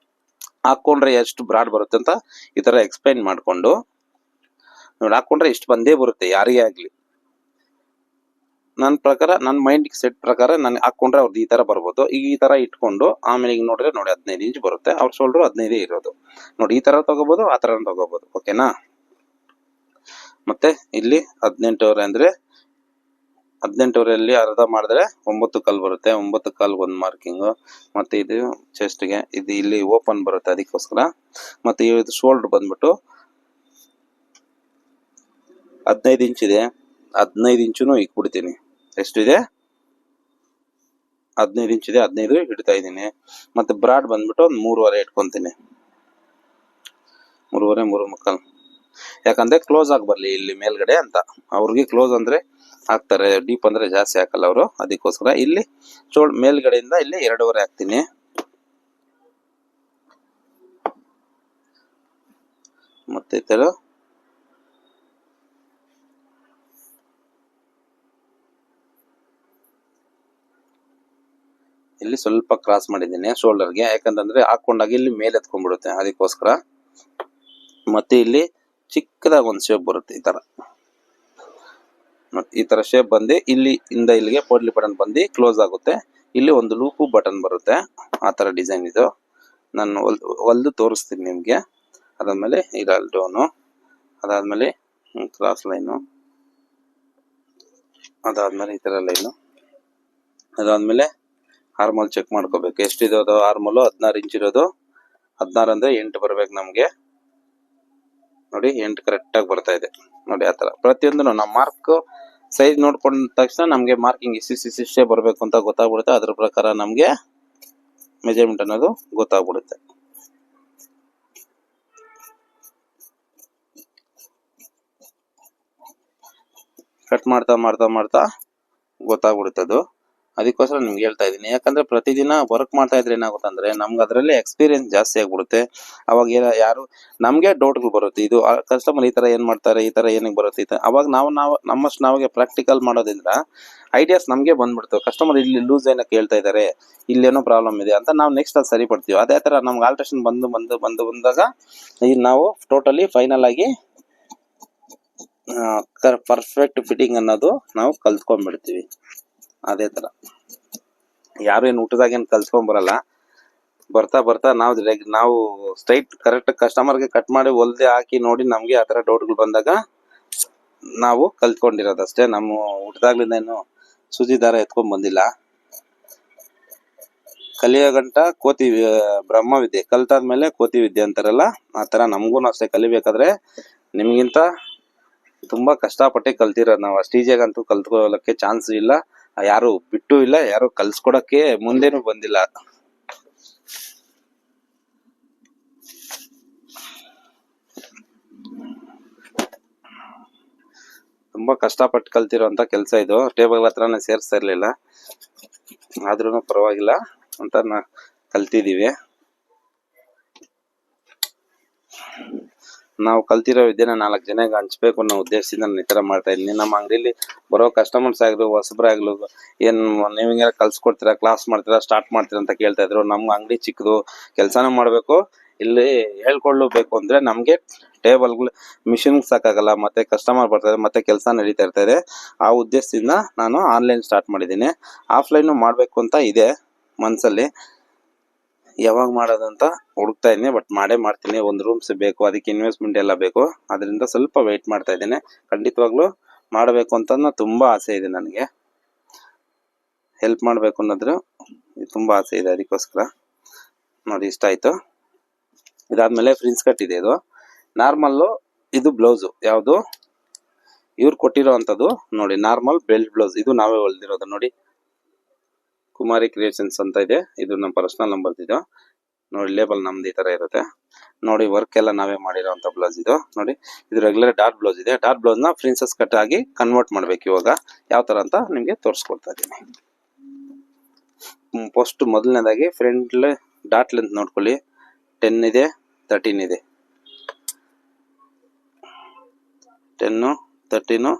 ಹಾಕೊಂಡ್ರೆ ಎಷ್ಟು ಬ್ರಾಡ್ ಬರುತ್ತೆ ಅಂತ ಈ ತರ ಎಕ್ಸ್ಪ್ಲೈನ್ ಮಾಡ್ಕೊಂಡು ನೋಡಿ. ಹಾಕೊಂಡ್ರೆ ಇಷ್ಟು ಬಂದೇ ಬರುತ್ತೆ ಯಾರಿಗೇ ಆಗ್ಲಿ. ನನ್ನ ಪ್ರಕಾರ, ನನ್ನ ಮೈಂಡ್ ಸೆಟ್ ಪ್ರಕಾರ ನಾನು ಹಾಕೊಂಡ್ರೆ ಅವ್ರದ್ದು ಈ ತರ ಬರ್ಬೋದು. ಈಗ ಈ ತರ ಇಟ್ಕೊಂಡು ಆಮೇಲೆ ಈಗ ನೋಡಿದ್ರೆ ನೋಡಿ 15 ಇಂಚ್ ಬರುತ್ತೆ. ಅವ್ರ ಶೋಲ್ಡರ್ 15 ಇರೋದು ನೋಡಿ. ಈ ತರ ತಗೋಬಹುದು, ಆ ತರ ತಗೋಬಹುದು. ಓಕೆನಾ? ಮತ್ತೆ ಇಲ್ಲಿ 18.5 ಅಂದ್ರೆ 18.5 ಅರ್ಧ ಮಾಡಿದ್ರೆ 9 ಕಾಲ್ ಬರುತ್ತೆ. 9 ಕಾಲ್ ಒಂದು ಮಾರ್ಕಿಂಗ್. ಮತ್ತೆ ಇದು ಚೆಸ್ಟ್ಗೆ ಇದು ಇಲ್ಲಿ ಓಪನ್ ಬರುತ್ತೆ, ಅದಕ್ಕೋಸ್ಕರ. ಮತ್ತೆ ಇದು ಶೋಲ್ಡರ್ ಬಂದ್ಬಿಟ್ಟು 15 ಇಂಚ್ ಇದೆ. 15 ಇಂಚುನು ಇಕ್ಬಿಡ್ತೀನಿ. ಎಷ್ಟಿದೆ? 15 ಇಂಚ್ ಇದೆ. 15 ಇಡ್ತಾ ಇದ್ದೀನಿ. ಮತ್ತೆ ಬ್ರಾಡ್ ಬಂದ್ಬಿಟ್ಟು 3.5 ಇಟ್ಕೊಂತೀನಿ. 3.5 3.75, ಯಾಕಂದ್ರೆ ಕ್ಲೋಸ್ ಆಗಿ ಬರ್ಲಿ ಇಲ್ಲಿ ಮೇಲ್ಗಡೆ ಅಂತ. ಅವ್ರಿಗೆ ಕ್ಲೋಸ್ ಅಂದ್ರೆ ಹಾಕ್ತಾರೆ, ಡೀಪ್ ಅಂದ್ರೆ ಜಾಸ್ತಿ ಹಾಕಲ್ಲ ಅವರು, ಅದಕ್ಕೋಸ್ಕರ. ಇಲ್ಲಿ ಮೇಲ್ಗಡೆಯಿಂದ ಇಲ್ಲಿ 2.5 ಹಾಕ್ತೀನಿ. ಮತ್ತೆ ಈ ತರ ಇಲ್ಲಿ ಸ್ವಲ್ಪ ಕ್ರಾಸ್ ಮಾಡಿದ್ದೀನಿ ಶೋಲ್ಡರ್ಗೆ, ಯಾಕಂತಂದ್ರೆ ಹಾಕೊಂಡಾಗ ಇಲ್ಲಿ ಮೇಲೆ ಎತ್ಕೊಂಡ್ಬಿಡುತ್ತೆ, ಅದಕ್ಕೋಸ್ಕರ. ಮತ್ತೆ ಇಲ್ಲಿ ಚಿಕ್ಕದಾಗಿ ಒಂದು ಶೇಪ್ ಬರುತ್ತೆ ಈ ತರ. ಈ ತರ ಶೇಪ್ ಬಂದು ಇಲ್ಲಿ ಇಂದ ಇಲ್ಲಿಗೆ ಪೋಟ್ಲಿ ಬಟನ್ ಬಂದು ಕ್ಲೋಸ್ ಆಗುತ್ತೆ. ಇಲ್ಲಿ ಒಂದು ಲೂಪು ಬಟನ್ ಬರುತ್ತೆ. ಆ ತರ ಡಿಸೈನ್ ಇದು. ನಾನು ಹೊಲ್ದು ತೋರಿಸ್ತೀನಿ ನಿಮ್ಗೆ. ಅದಾದ್ಮೇಲೆ ಇರಲ್ಲಿ ಡೌನು, ಅದಾದ್ಮೇಲೆ ಕ್ರಾಸ್ ಲೈನು, ಅದಾದ್ಮೇಲೆ ಈ ತರ ಲೈನು, ಅದಾದ್ಮೇಲೆ ಆರ್ಮಲ್ ಚೆಕ್ ಮಾಡ್ಕೋಬೇಕು ಎಷ್ಟಿರೋದು. ಆರ್ಮಲ್ 16 ಇಂಚ್ ಇರೋದು. 16 ಅಂದ್ರೆ 8 ಬರ್ಬೇಕು ನಮ್ಗೆ ನೋಡಿ. 8 ಕರೆಕ್ಟ್ ಆಗಿ ಬರ್ತಾ ಇದೆ ನೋಡಿ. ಆತರ ಪ್ರತಿಯೊಂದು ನಮ್ಮ ಮಾರ್ಕ್ ಸೈಜ್ ನೋಡ್ಕೊಂಡ ತಕ್ಷಣ ನಮ್ಗೆ ಮಾರ್ಕಿಂಗ್ ಇಷ್ಟೇ ಬರ್ಬೇಕು ಅಂತ ಗೊತ್ತಾಗ್ಬಿಡುತ್ತೆ. ಅದ್ರ ಪ್ರಕಾರ ನಮ್ಗೆ ಮೆಜರ್ಮೆಂಟ್ ಅನ್ನೋದು ಗೊತ್ತಾಗ್ಬಿಡುತ್ತೆ. ಕಟ್ ಮಾಡ್ತಾ ಮಾಡ್ತಾ ಮಾಡ್ತಾ ಗೊತ್ತಾಗ್ಬಿಡುತ್ತೆ ಅದು. ಅದಕ್ಕೋಸ್ಕರ ನಿಮ್ಗೆ ಹೇಳ್ತಾ ಇದೀನಿ. ಯಾಕಂದ್ರೆ ಪ್ರತಿದಿನ ವರ್ಕ್ ಮಾಡ್ತಾ ಇದ್ರೆ ಏನಾಗುತ್ತೆ ಅಂದ್ರೆ ನಮ್ಗೆ ಅದರಲ್ಲಿ ಎಕ್ಸ್ಪೀರಿಯನ್ಸ್ ಜಾಸ್ತಿ ಆಗ್ಬಿಡುತ್ತೆ. ಅವಾಗ ಯಾರು ನಮ್ಗೆ ಡೌಟ್ಗಳು ಬರುತ್ತೆ, ಇದು ಕಸ್ಟಮರ್ ಈ ತರ ಏನ್ ಮಾಡ್ತಾರೆ, ಈ ತರ ಏನಕ್ಕೆ ಬರುತ್ತೆ. ಅವಾಗ ನಾವು ನಮ್ಮಷ್ಟು ನಾವಾಗೆ ಪ್ರಾಕ್ಟಿಕಲ್ ಮಾಡೋದ್ರಿಂದ ಐಡಿಯಾಸ್ ನಮ್ಗೆ ಬಂದ್ಬಿಡ್ತವೆ. ಕಸ್ಟಮರ್ ಇಲ್ಲಿ ಲೂಸ್ ಏನಕ್ಕೆ ಹೇಳ್ತಾ ಇದಾರೆ, ಇಲ್ಲೇನೋ ಪ್ರಾಬ್ಲಮ್ ಇದೆ ಅಂತ ನಾವು ನೆಕ್ಸ್ಟ್ ಅದು ಸರಿಪಡ್ತೀವಿ. ಅದೇ ತರ ನಮ್ಗೆ ಆಲ್ಟ್ರೇಷನ್ ಬಂದಾಗ ಈಗ ನಾವು ಟೋಟಲಿ ಫೈನಲ್ ಆಗಿ ಪರ್ಫೆಕ್ಟ್ ಫಿಟ್ಟಿಂಗ್ ಅನ್ನೋದು ನಾವು ಕಲ್ತ್ಕೊಂಡ್ಬಿಡ್ತೀವಿ. ಅದೇ ತರ ಯಾರು ಏನು ಊಟದಾಗ ಏನು ಕಲ್ತ್ಕೊಂಡ್ ಬರಲ್ಲ. ಬರ್ತಾ ಬರ್ತಾ ನಾವು ಸ್ಟ್ರೈಟ್ ಕರೆಕ್ಟ್ ಕಸ್ಟಮರ್ಗೆ ಕಟ್ ಮಾಡಿ ಹೊಲ್ದೆ ಹಾಕಿ ನೋಡಿ ನಮ್ಗೆ ಆ ತರ ಡೌಟ್ಗಳು ಬಂದಾಗ ನಾವು ಕಲ್ತ್ಕೊಂಡಿರೋದಷ್ಟೇ. ನಮ್ಮ ಊಟದಾಗ್ಲಿಂದ ಏನು ಸೂಜಿ ದಾರ ಎತ್ಕೊಂಡ್ ಬಂದಿಲ್ಲ. ಕಲಿಯ ಗಂಟ ಕೋತಿ ಬ್ರಹ್ಮವಿದ್ಯೆ, ಕಲ್ತಾದ್ಮೇಲೆ ಕೋತಿ ವಿದ್ಯೆ ಅಂತಾರಲ್ಲ, ಆ ತರ ನಮಗೂ ಅಷ್ಟೇ. ಕಲಿಬೇಕಾದ್ರೆ ನಿಮ್ಗಿಂತ ತುಂಬಾ ಕಷ್ಟಪಟ್ಟೆ ಕಲ್ತಿರೋದು ನಾವು. ಅಷ್ಟು ಈಜಿಯಾಗಂತೂ ಕಲ್ತ್ಕೊಳ್ಳೋಕೆ ಚಾನ್ಸ್ ಇಲ್ಲ, ಯಾರು ಬಿಟ್ಟು ಇಲ್ಲ, ಯಾರು ಕಲ್ಸ್ಕೊಡಕ್ಕೆ ಮುಂದೇನು ಬಂದಿಲ್ಲ. ತುಂಬಾ ಕಷ್ಟಪಟ್ಟು ಕಲ್ತಿರೋಂತ ಕೆಲಸ ಇದು. ಟೇಬಲ್ ಹತ್ರನೇ ಸೇರಿಸ್ತಾ ಇರ್ಲಿಲ್ಲ, ಆದ್ರೂ ಪರವಾಗಿಲ್ಲ ಅಂತ ಕಲ್ತಿದೀವಿ. ನಾವು ಕಲ್ತಿರೋ ವಿದ್ಯೆನ 4 ಜನಕ್ಕೆ ಹಂಚ್ಬೇಕು ಅನ್ನೋ ಉದ್ದೇಶದಿಂದ ನಾನು ಈ ತರ ಮಾಡ್ತಾ ಇದ್ದೀನಿ. ನಮ್ಮ ಅಂಗಡಿಲಿ ಬರೋ ಕಸ್ಟಮರ್ಸ್ ಆಗ್ಲು ಹೊಸಬ್ರಾಗ್ಲು ಏನ್ ನೀವ್ ಕಲ್ಸ್ಕೊಡ್ತೀರಾ, ಕ್ಲಾಸ್ ಮಾಡ್ತೀರಾ, ಸ್ಟಾರ್ಟ್ ಮಾಡ್ತೀರಾ ಅಂತ ಕೇಳ್ತಾ ಇದ್ರು. ನಮ್ಮ ಅಂಗಡಿ ಚಿಕ್ಕದು, ಕೆಲಸನೂ ಮಾಡ್ಬೇಕು, ಇಲ್ಲಿ ಹೇಳ್ಕೊಳ್ಳಬೇಕು ಅಂದ್ರೆ ನಮ್ಗೆ ಟೇಬಲ್ಗಳು ಮಿಷಿನ್ ಸಾಕಾಗಲ್ಲ, ಮತ್ತೆ ಕಸ್ಟಮರ್ ಬರ್ತಾರೆ, ಮತ್ತೆ ಕೆಲಸ ನಡೀತಾ ಇರ್ತದೆ. ಆ ಉದ್ದೇಶದಿಂದ ನಾನು ಆನ್ಲೈನ್ ಸ್ಟಾರ್ಟ್ ಮಾಡಿದ್ದೀನಿ. ಆಫ್ಲೈನ್ ಮಾಡ್ಬೇಕು ಅಂತ ಇದೆ ಮನ್ಸಲ್ಲಿ, ಯಾವಾಗ ಮಾಡೋದಂತ ಹುಡುಕ್ತಾ ಇದ್ದೀನಿ. ಬಟ್ ಮಾಡೇ ಮಾಡ್ತೀನಿ. ಒಂದು ರೂಮ್ಸ್ ಬೇಕು, ಅದಕ್ಕೆ ಇನ್ವೆಸ್ಟ್ಮೆಂಟ್ ಎಲ್ಲ ಬೇಕು, ಅದರಿಂದ ಸ್ವಲ್ಪ ವೆಯ್ಟ್ ಮಾಡ್ತಾ ಇದ್ದೀನಿ. ಖಂಡಿತವಾಗ್ಲೂ ಮಾಡಬೇಕು ಅಂತ ತುಂಬಾ ಆಸೆ ಇದೆ ನನಗೆ. ಹೆಲ್ಪ್ ಮಾಡಬೇಕು ಅನ್ನೋದ್ರ ತುಂಬಾ ಆಸೆ ಇದೆ, ಅದಕ್ಕೋಸ್ಕರ ನೋಡಿ ಇಷ್ಟ ಆಯ್ತು. ಇದಾದ್ಮೇಲೆ ಫ್ರಿನ್ಸ್ ಕಟ್ ಇದೆ. ಇದು ನಾರ್ಮಲ್ಲು, ಇದು ಬ್ಲೌಸು ಯಾವುದು ಇವ್ರು ಕೊಟ್ಟಿರೋ ಅಂಥದ್ದು ನೋಡಿ, ನಾರ್ಮಲ್ ಬೆಲ್ಟ್ ಬ್ಲೌಸ್. ಇದು ನಾವೇ ಹೊಲ್ದಿರೋದು ನೋಡಿ, ಕುಮಾರಿ ಕ್ರಿಯೇಷನ್ಸ್ ಅಂತ ಇದೆ. ಇದು ನಮ್ಮ ಪರ್ಸನಲ್ ನಂಬರ್ ಇದು ನೋಡಿ, ಲೇಬಲ್ ನಮ್ದು ಈ ತರ ಇರುತ್ತೆ ನೋಡಿ. ವರ್ಕ್ ಎಲ್ಲ ನಾವೇ ಮಾಡಿರೋಂಥ ಬ್ಲೌಸ್ ಇದು ನೋಡಿ. ಇದು ರೆಗ್ಯುಲರ್ ಡಾಟ್ ಬ್ಲೌಸ್ ಇದೆ. ಡಾಟ್ ಬ್ಲೌಸ್ ನ ಪ್ರಿನ್ಸಸ್ ಕಟ್ ಆಗಿ ಕನ್ವರ್ಟ್ ಮಾಡ್ಬೇಕು. ಇವಾಗ ಯಾವ ತರ ಅಂತ ನಿಮ್ಗೆ ತೋರಿಸ್ಕೊಡ್ತಾ ಇದ್ದೀನಿ. ಫಸ್ಟ್ ಮೊದಲನೇದಾಗಿ ಫ್ರಂಟ್ ಡಾಟ್ ಲೆಂತ್ ನೋಡ್ಕೊಳ್ಳಿ. 10 ಇದೆ, 13 ಇದೆ. 10, 13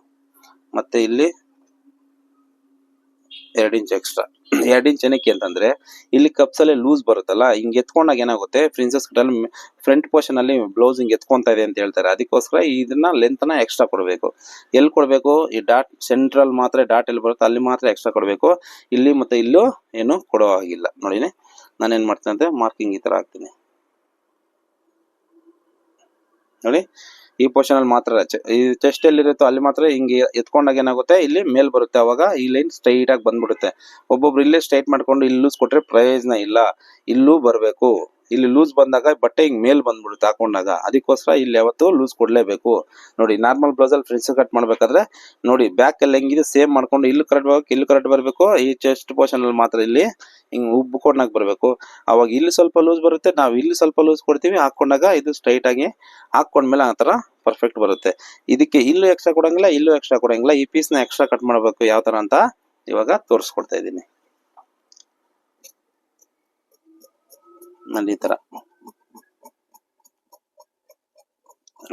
ಮತ್ತೆ ಇಲ್ಲಿ 2 ಇಂಚ್ ಎಕ್ಸ್ಟ್ರಾ. 2 ಇಂಚ್ ಏನಕ್ಕೆ ಅಂತಂದ್ರೆ ಇಲ್ಲಿ ಕಪ್ಸ್ ಅಲ್ಲಿ ಲೂಸ್ ಬರುತ್ತಲ್ಲ, ಹಿಂಗ್ ಎತ್ಕೊಂಡಾಗ ಏನಾಗುತ್ತೆ, ಪ್ರಿನ್ಸಸ್ ಕಟ್ ಅಲ್ಲಿ ಫ್ರಂಟ್ ಪೋರ್ಷನ್ ಅಲ್ಲಿ ಬ್ಲೌಸ್ ಹಿಂಗ್ ಎತ್ಕೊಂತಾ ಇದೆ ಅಂತ ಹೇಳ್ತಾರೆ. ಅದಕ್ಕೋಸ್ಕರ ಇದನ್ನ ಲೆಂತ್ ನ ಎಕ್ಸ್ಟ್ರಾ ಕೊಡಬೇಕು. ಎಲ್ಲಿ ಕೊಡಬೇಕು, ಈ ಡಾಟ್ ಸೆಂಟ್ರಲ್ ಮಾತ್ರ, ಡಾಟ್ ಎಲ್ಲಿ ಬರುತ್ತೆ ಅಲ್ಲಿ ಮಾತ್ರ ಎಕ್ಸ್ಟ್ರಾ ಕೊಡಬೇಕು. ಇಲ್ಲಿ ಮತ್ತೆ ಇಲ್ಲೂ ಏನು ಕೊಡೋ ಹಾಗಿಲ್ಲ. ನೋಡಿನಿ ನಾನೇನ್ ಮಾಡ್ತೀನಿ ಅಂತ ಮಾರ್ಕಿಂಗ್ ಈ ತರ ಹಾಕ್ತೀನಿ ನೋಡಿ. ಈ ಪೋರ್ಷನ್ ಅಲ್ಲಿ ಮಾತ್ರ, ಈ ಚೆಸ್ಟ್ ಎಲ್ಲಿರುತ್ತೋ ಅಲ್ಲಿ ಮಾತ್ರ ಹಿಂಗೆ ಎತ್ಕೊಂಡಾಗ ಏನಾಗುತ್ತೆ, ಇಲ್ಲಿ ಮೇಲ್ ಬರುತ್ತೆ. ಅವಾಗ ಈ ಲೈನ್ ಸ್ಟ್ರೈಟ್ ಆಗಿ ಬಂದ್ಬಿಡುತ್ತೆ. ಒಬ್ಬೊಬ್ರು ಇಲ್ಲೇ ಸ್ಟ್ರೈಟ್ ಮಾಡ್ಕೊಂಡು ಇಲ್ಲಿ ಲೂಸ್ ಕೊಟ್ರೆ ಪ್ರಯೋಜನ ಇಲ್ಲ, ಇಲ್ಲೂ ಬರ್ಬೇಕು. ಇಲ್ಲಿ ಲೂಸ್ ಬಂದಾಗ ಬಟ್ಟೆ ಹಿಂಗ್ ಮೇಲ್ ಬಂದ್ಬಿಡುತ್ತೆ ಹಾಕೊಂಡಾಗ. ಅದಕ್ಕೋಸ್ಕರ ಇಲ್ಲಿ ಯಾವತ್ತು ಲೂಸ್ ಕೊಡ್ಲೇಬೇಕು. ನೋಡಿ ನಾರ್ಮಲ್ ಬ್ಲೌಸ್ ಅಲ್ಲಿ ಫ್ರಿನ್ಸ್ ಕಟ್ ಮಾಡ್ಬೇಕಾದ್ರೆ ನೋಡಿ, ಬ್ಯಾಕ್ ಅಲ್ಲಿ ಹೆಂಗಿದೆ ಸೇಮ್ ಮಾಡ್ಕೊಂಡು ಇಲ್ಲಿ ಕರೆಕ್ಟ್ ಬರ್ಬೇಕು, ಇಲ್ಲಿ ಕರೆಕ್ಟ್ ಬರ್ಬೇಕು. ಈ ಚೆಸ್ಟ್ ಪೋರ್ಷನ್ ಅಲ್ಲಿ ಮಾತ್ರ ಇಲ್ಲಿ ಹಿಂಗ್ ಉಬ್ಕೊಂಡಾಗ ಬರ್ಬೇಕು. ಅವಾಗ ಇಲ್ಲಿ ಸ್ವಲ್ಪ ಲೂಸ್ ಬರುತ್ತೆ, ನಾವು ಇಲ್ಲಿ ಸ್ವಲ್ಪ ಲೂಸ್ ಕೊಡ್ತೀವಿ. ಹಾಕೊಂಡಾಗ ಇದು ಸ್ಟ್ರೈಟ್ ಆಗಿ ಹಾಕೊಂಡ್ಮೇಲೆ ಆ ತರ ಪರ್ಫೆಕ್ಟ್ ಬರುತ್ತೆ. ಇದಕ್ಕೆ ಇಲ್ಲೂ ಎಕ್ಸ್ಟ್ರಾ ಕೊಡಂಗಿಲ್ಲ, ಇಲ್ಲೂ ಎಕ್ಸ್ಟ್ರಾ ಕೊಡಂಗಿಲ್ಲ. ಈ ಪೀಸ್ ನ ಎಕ್ಸ್ಟ್ರಾ ಕಟ್ ಮಾಡಬೇಕು ಯಾವ ತರ ಅಂತ ಇವಾಗ ತೋರಿಸ್ಕೊಡ್ತಾ ಇದ್ದೀನಿ. ಈ ತರ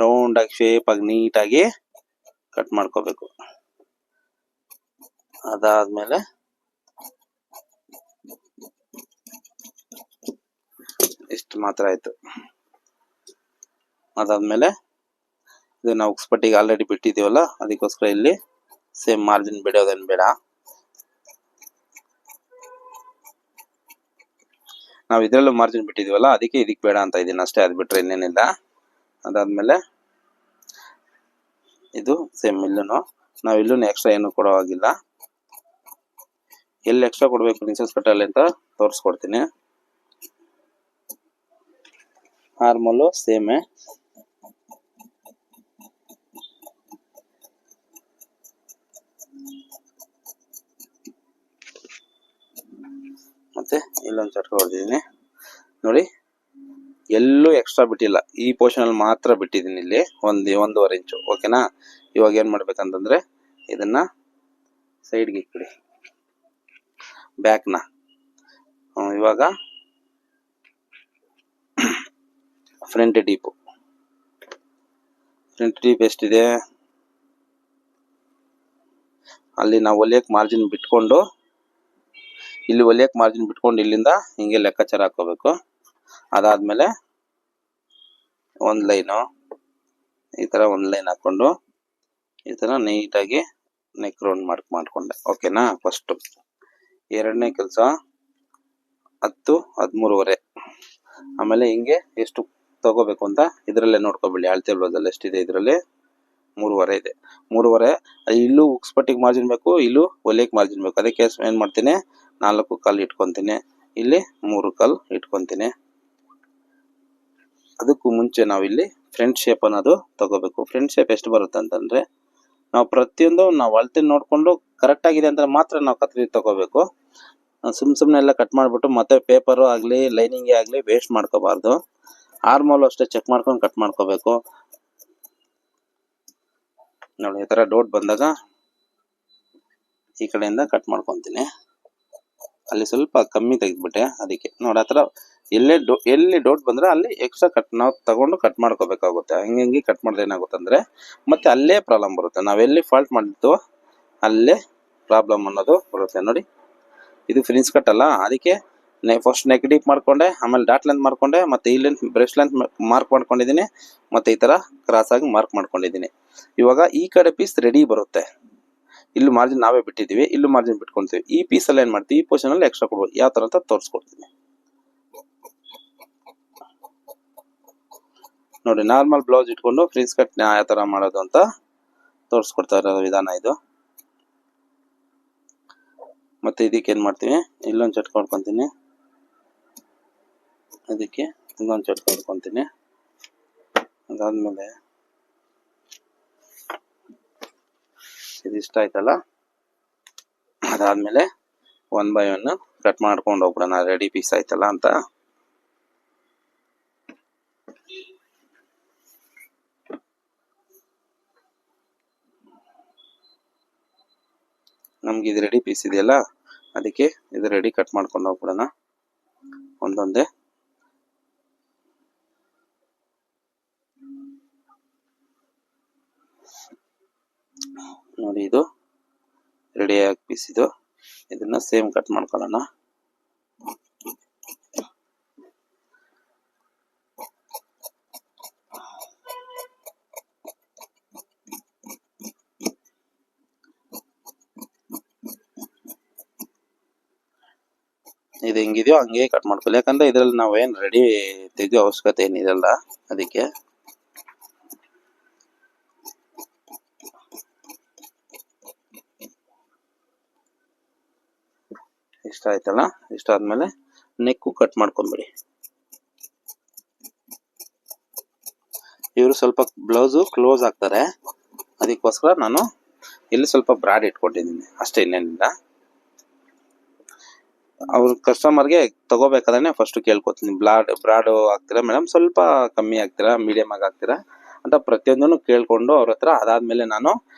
ರೌಂಡ್ ಆಗಿ ಶೇಪ್ ಆಗಿ ನೀಟಾಗಿ ಕಟ್ ಮಾಡ್ಕೋಬೇಕು. ಅದಾದ್ಮೇಲೆ ಇಷ್ಟು ಮಾತ್ರ ಆಯ್ತು. ಅದಾದ್ಮೇಲೆ ಇದು ನಾವು ಉಕ್ಸ್ಪಟ್ಟಿಗೆ ಆಲ್ರೆಡಿ ಬಿಟ್ಟಿದೀವಲ್ಲ, ಅದಕ್ಕೋಸ್ಕರ ಇಲ್ಲಿ ಸೇಮ್ ಮಾರ್ಜಿನ್ ಬಿಡೋದೇನು ಬೇಡ. ನಾವು ಇದ್ರಲ್ಲೂ ಮಾರ್ಜಿನ್ ಬಿಟ್ಟಿದೀವಲ್ಲ, ಅದಕ್ಕೆ ಇದಕ್ಕೆ ಬೇಡ ಅಂತ ಇದೀನಿ ಅಷ್ಟೇ. ಅದ್ ಬಿಟ್ರೆ ಇನ್ನೇನಿಲ್ಲ. ಅದಾದ್ಮೇಲೆ ಇದು ಸೇಮ್ ಇಲ್ಲೂ ನಾವು ಇಲ್ಲೂ ಎಕ್ಸ್ಟ್ರಾ ಏನು ಕೊಡೋ ಹಾಗಿಲ್ಲ. ಎಲ್ಲಿ ಎಕ್ಸ್ಟ್ರಾ ಕೊಡ್ಬೇಕು ಪ್ರಿನ್ಸಸ್ ಕಟ್ ಅಲ್ಲಿ ಅಂತ ತೋರಿಸ್ಕೊಡ್ತೀನಿ. ನಾರ್ಮಲ್ ಸೇಮೆ, ಮತ್ತೆ ಇಲ್ಲೊಂದು ಚಟ್ಕ ಹೊಡೆದಿದ್ದೀನಿ ನೋಡಿ. ಎಲ್ಲೂ ಎಕ್ಸ್ಟ್ರಾ ಬಿಟ್ಟಿಲ್ಲ, ಈ ಪೋರ್ಷನ್ ಅಲ್ಲಿ ಮಾತ್ರ ಬಿಟ್ಟಿದ್ದೀನಿ. ಇಲ್ಲಿ 1.5 ಇಂಚು. ಓಕೆನಾ. ಇವಾಗ ಏನ್ ಮಾಡ್ಬೇಕಂತಂದ್ರೆ ಇದನ್ನ ಸೈಡ್ಗೆ ಇಟ್ಬಿಡಿ, ಬ್ಯಾಕ್ ನ. ಇವಾಗ ಫ್ರಂಟ್ ಡೀಪ್ ಎಷ್ಟಿದೆ ಅಲ್ಲಿ ನಾವು ಹೊಲಿಯಕ್ ಮಾರ್ಜಿನ್ ಬಿಟ್ಕೊಂಡು, ಇಲ್ಲಿ ಹೊಲಿಯಕ್ ಮಾರ್ಜಿನ್ ಬಿಟ್ಕೊಂಡು ಇಲ್ಲಿಂದ ಹಿಂಗೆ ಲೆಕ್ಕಾಚಾರ ಹಾಕೋಬೇಕು. ಅದಾದ್ಮೇಲೆ ಒಂದ್ ಲೈನು ಈ ತರ ಒಂದ್ ಲೈನ್ ಹಾಕೊಂಡು ಈ ತರ ನೀಟಾಗಿ ನೆಕ್ ರೌಂಡ್ ಮಾಡ್ಕೊಂಡೆ. ಓಕೆನಾ. ಫಸ್ಟ್ ಎರಡನೇ ಕೆಲಸ 10, 13.5. ಆಮೇಲೆ ಹಿಂಗೆ ಎಷ್ಟು ತಗೋಬೇಕು ಅಂತ ಇದ್ರಲ್ಲೇ ನೋಡ್ಕೊಬಿಡಿ. ಅಳತೆ ಬ್ಲೌಸ್ ಅಲ್ಲಿ ಎಷ್ಟಿದೆ, ಇದ್ರಲ್ಲಿ 3.5 ಇದೆ. 3.5 ಇಲ್ಲೂ ಉಕ್ಸ್ಪಟ್ಟಿಗೆ ಮಾರ್ಜಿನ್ ಬೇಕು, ಇಲ್ಲೂ ಹೊಲಿಯಕ್ ಮಾರ್ಜಿನ್ ಬೇಕು. ಅದಕ್ಕೆ ಏನ್ ಮಾಡ್ತೀನಿ, 4 ಕಾಲು ಇಟ್ಕೊಂತೀನಿ. ಇಲ್ಲಿ 3 ಕಲ್ ಇಟ್ಕೊಂತೀನಿ. ಅದಕ್ಕೂ ಮುಂಚೆ ನಾವಿಲ್ಲಿ ಫ್ರಂಟ್ ಶೇಪ್ ಅನ್ನೋದು ತಗೋಬೇಕು. ಫ್ರಂಟ್ ಶೇಪ್ ಎಷ್ಟು ಬರುತ್ತೆ ಅಂತಂದ್ರೆ ನಾವು ಪ್ರತಿಯೊಂದು ನಾವು ಅಳತೆ ನೋಡ್ಕೊಂಡು ಕರೆಕ್ಟ್ ಆಗಿದೆ ಅಂತ ಮಾತ್ರ ನಾವು ಕತ್ರಿ ತಗೋಬೇಕು. ಸುಮ್ಮನೆ ಎಲ್ಲ ಕಟ್ ಮಾಡ್ಬಿಟ್ಟು ಮತ್ತೆ ಪೇಪರು ಆಗಲಿ ಲೈನಿಂಗೇ ಆಗಲಿ ವೇಸ್ಟ್ ಮಾಡ್ಕೋಬಾರ್ದು. ಆರ್ಮೋಲ್ ಅಷ್ಟೇ ಚೆಕ್ ಮಾಡ್ಕೊಂಡು ಕಟ್ ಮಾಡ್ಕೋಬೇಕು. ನೋಡಿ ಈ ಥರ ಡೌಟ್ ಬಂದಾಗ ಈ ಕಡೆಯಿಂದ ಕಟ್ ಮಾಡ್ಕೊತೀನಿ. ಅಲ್ಲಿ ಸ್ವಲ್ಪ ಕಮ್ಮಿ ತೆಗೆದ್ಬಿಟ್ಟೆ, ಅದಕ್ಕೆ ನೋಡಿ ಆ ಥರ ಎಲ್ಲಿ ಡೌಟ್ ಬಂದರೆ ಅಲ್ಲಿ ಎಕ್ಸ್ಟ್ರಾ ನಾವು ತಗೊಂಡು ಕಟ್ ಮಾಡ್ಕೋಬೇಕಾಗುತ್ತೆ. ಹಂಗೆ ಕಟ್ ಮಾಡಿದ್ರೆ ಏನಾಗುತ್ತೆ ಅಂದರೆ ಮತ್ತೆ ಅಲ್ಲೇ ಪ್ರಾಬ್ಲಮ್ ಬರುತ್ತೆ. ನಾವೆಲ್ಲಿ ಫಾಲ್ಟ್ ಮಾಡಿರ್ತೀವೋ ಅಲ್ಲೇ ಪ್ರಾಬ್ಲಮ್ ಅನ್ನೋದು ಬರುತ್ತೆ. ನೋಡಿ ಇದು ಫ್ರಿನ್ಸ್ ಕಟ್ ಅಲ್ಲ, ಅದಕ್ಕೆ ಫಸ್ಟ್ ನೆಕ್ ಡೀಪ್ ಮಾಡ್ಕೊಂಡೆ, ಆಮೇಲೆ ಡಾಟ್ ಲೆಂತ್ ಮಾಡ್ಕೊಂಡೆ, ಮತ್ತೆ ಈ ಲೆಂತ್ ಬ್ರಷ್ ಲೆಂತ್ ಮಾರ್ಕ್ ಮಾಡ್ಕೊಂಡಿದ್ದೀನಿ, ಮತ್ತೆ ಈ ಥರ ಕ್ರಾಸ್ ಆಗಿ ಮಾರ್ಕ್ ಮಾಡ್ಕೊಂಡಿದ್ದೀನಿ. ಇವಾಗ ಈ ಕಡೆ ಪೀಸ್ ರೆಡಿ ಬರುತ್ತೆ. ಇಲ್ಲೂ ಮಾರ್ಜಿನ್ ನಾವೇ ಬಿಟ್ಟಿದ್ದೀವಿ, ಇಲ್ಲೂ ಮಾರ್ಜಿನ್ ಬಿಟ್ಕೊಳ್ತೀವಿ. ಈ ಪೀಸಲ್ಲಿ ಏನು ಮಾಡ್ತೀವಿ, ಈ ಪೊಸಿಷನಲ್ಲಿ ಎಕ್ಸ್ಟ್ರಾ ಕೊಡ್ಬೋದು. ಯಾವ ಥರ ಅಂತ ತೋರಿಸ್ಕೊಡ್ತೀನಿ ನೋಡಿ. ನಾರ್ಮಲ್ ಬ್ಲೌಸ್ ಇಟ್ಕೊಂಡು ಫ್ರಿನ್ಸ್ ಕಟ್ ಯಾವ ಥರ ಮಾಡೋದು ಅಂತ ತೋರಿಸ್ಕೊಡ್ತಾ ಇರೋ ವಿಧಾನ ಇದು. ಮತ್ತೆ ಇದಕ್ಕೆ ಏನು ಮಾಡ್ತೀವಿ, ಇಲ್ಲೊಂದು ಚಟ್ಕ ಹೊಡ್ಕೊತೀನಿ, ಅದಕ್ಕೆ ಇನ್ನೊಂದು ಚಟ್ಕ ಹೊಡ್ಕೊತೀನಿ. ಅದಾದ್ಮೇಲೆ ಇದಿಷ್ಟ ಆಯ್ತಲ್ಲ, ಅದಾದ್ಮೇಲೆ 1 by 1 ಕಟ್ ಮಾಡ್ಕೊಂಡು ಹೋಗ್ಬಿಡೋಣ. ರೆಡಿ ಪೀಸ್ ಆಯ್ತಲ್ಲ ಅಂತ. ನಮ್ಗೆ ಇದು ರೆಡಿ ಪೀಸ್ ಇದೆಯಲ್ಲ, ಅದಕ್ಕೆ ಇದು ರೆಡಿ ಕಟ್ ಮಾಡ್ಕೊಂಡು ಹೋಗ್ಬಿಡೋಣ ಒಂದೊಂದೇ. ನೋಡಿ ಇದು ರೆಡಿ ಆಗಿ ಪೀಸ್ ಇದು. ಇದನ್ನ ಸೇಮ್ ಕಟ್ ಮಾಡ್ಕೊಳ್ಳೋಣ. ಇದು ಹೆಂಗಿದೆಯೋ ಹಂಗೆ ಕಟ್ ಮಾಡ್ಕೊಳ್ಳಿ, ಯಾಕಂದ್ರೆ ಇದ್ರಲ್ಲಿ ನಾವೇನು ರೆಡಿ ತೆಗೆಯೋ ಅವಶ್ಯಕತೆ ಏನಿರಲ್ಲ. ಅದಕ್ಕೆ ಇಷ್ಟ ಆಯ್ತಲ್ಲ. ಇಷ್ಟ ಆದ್ಮೇಲೆ ನೆಕ್ಕು ಕಟ್ ಮಾಡ್ಕೊಂಬಿಡಿ. ಇವರು ಸ್ವಲ್ಪ ಬ್ಲೌಸು ಕ್ಲೋಸ್ ಆಗ್ತಾರೆ, ಅದಕ್ಕೋಸ್ಕರ ನಾನು ಇಲ್ಲಿ ಸ್ವಲ್ಪ ಬ್ರಾಡ್ ಇಟ್ಕೊಂಡಿದ್ದೀನಿ ಅಷ್ಟೇ, ಇನ್ನೇನಿಲ್ಲ. ಅವ್ರ ಕಸ್ಟಮರ್ಗೆ ತಗೋಬೇಕಾದ್ರೆ ಫಸ್ಟ್ ಕೇಳ್ಕೊತೀನಿ, ಬ್ರಾಡು ಹಾಕ್ತೀರಾ ಮೇಡಮ್, ಸ್ವಲ್ಪ ಕಮ್ಮಿ ಹಾಕ್ತೀರಾ, ಮೀಡಿಯಮ್ ಆಗಿ ಹಾಕ್ತೀರಾ ಅಂತ ಪ್ರತಿಯೊಂದನ್ನು ಕೇಳ್ಕೊಂಡು ಅವ್ರ ಹತ್ರ. ಅದಾದ್ಮೇಲೆ ನಾನು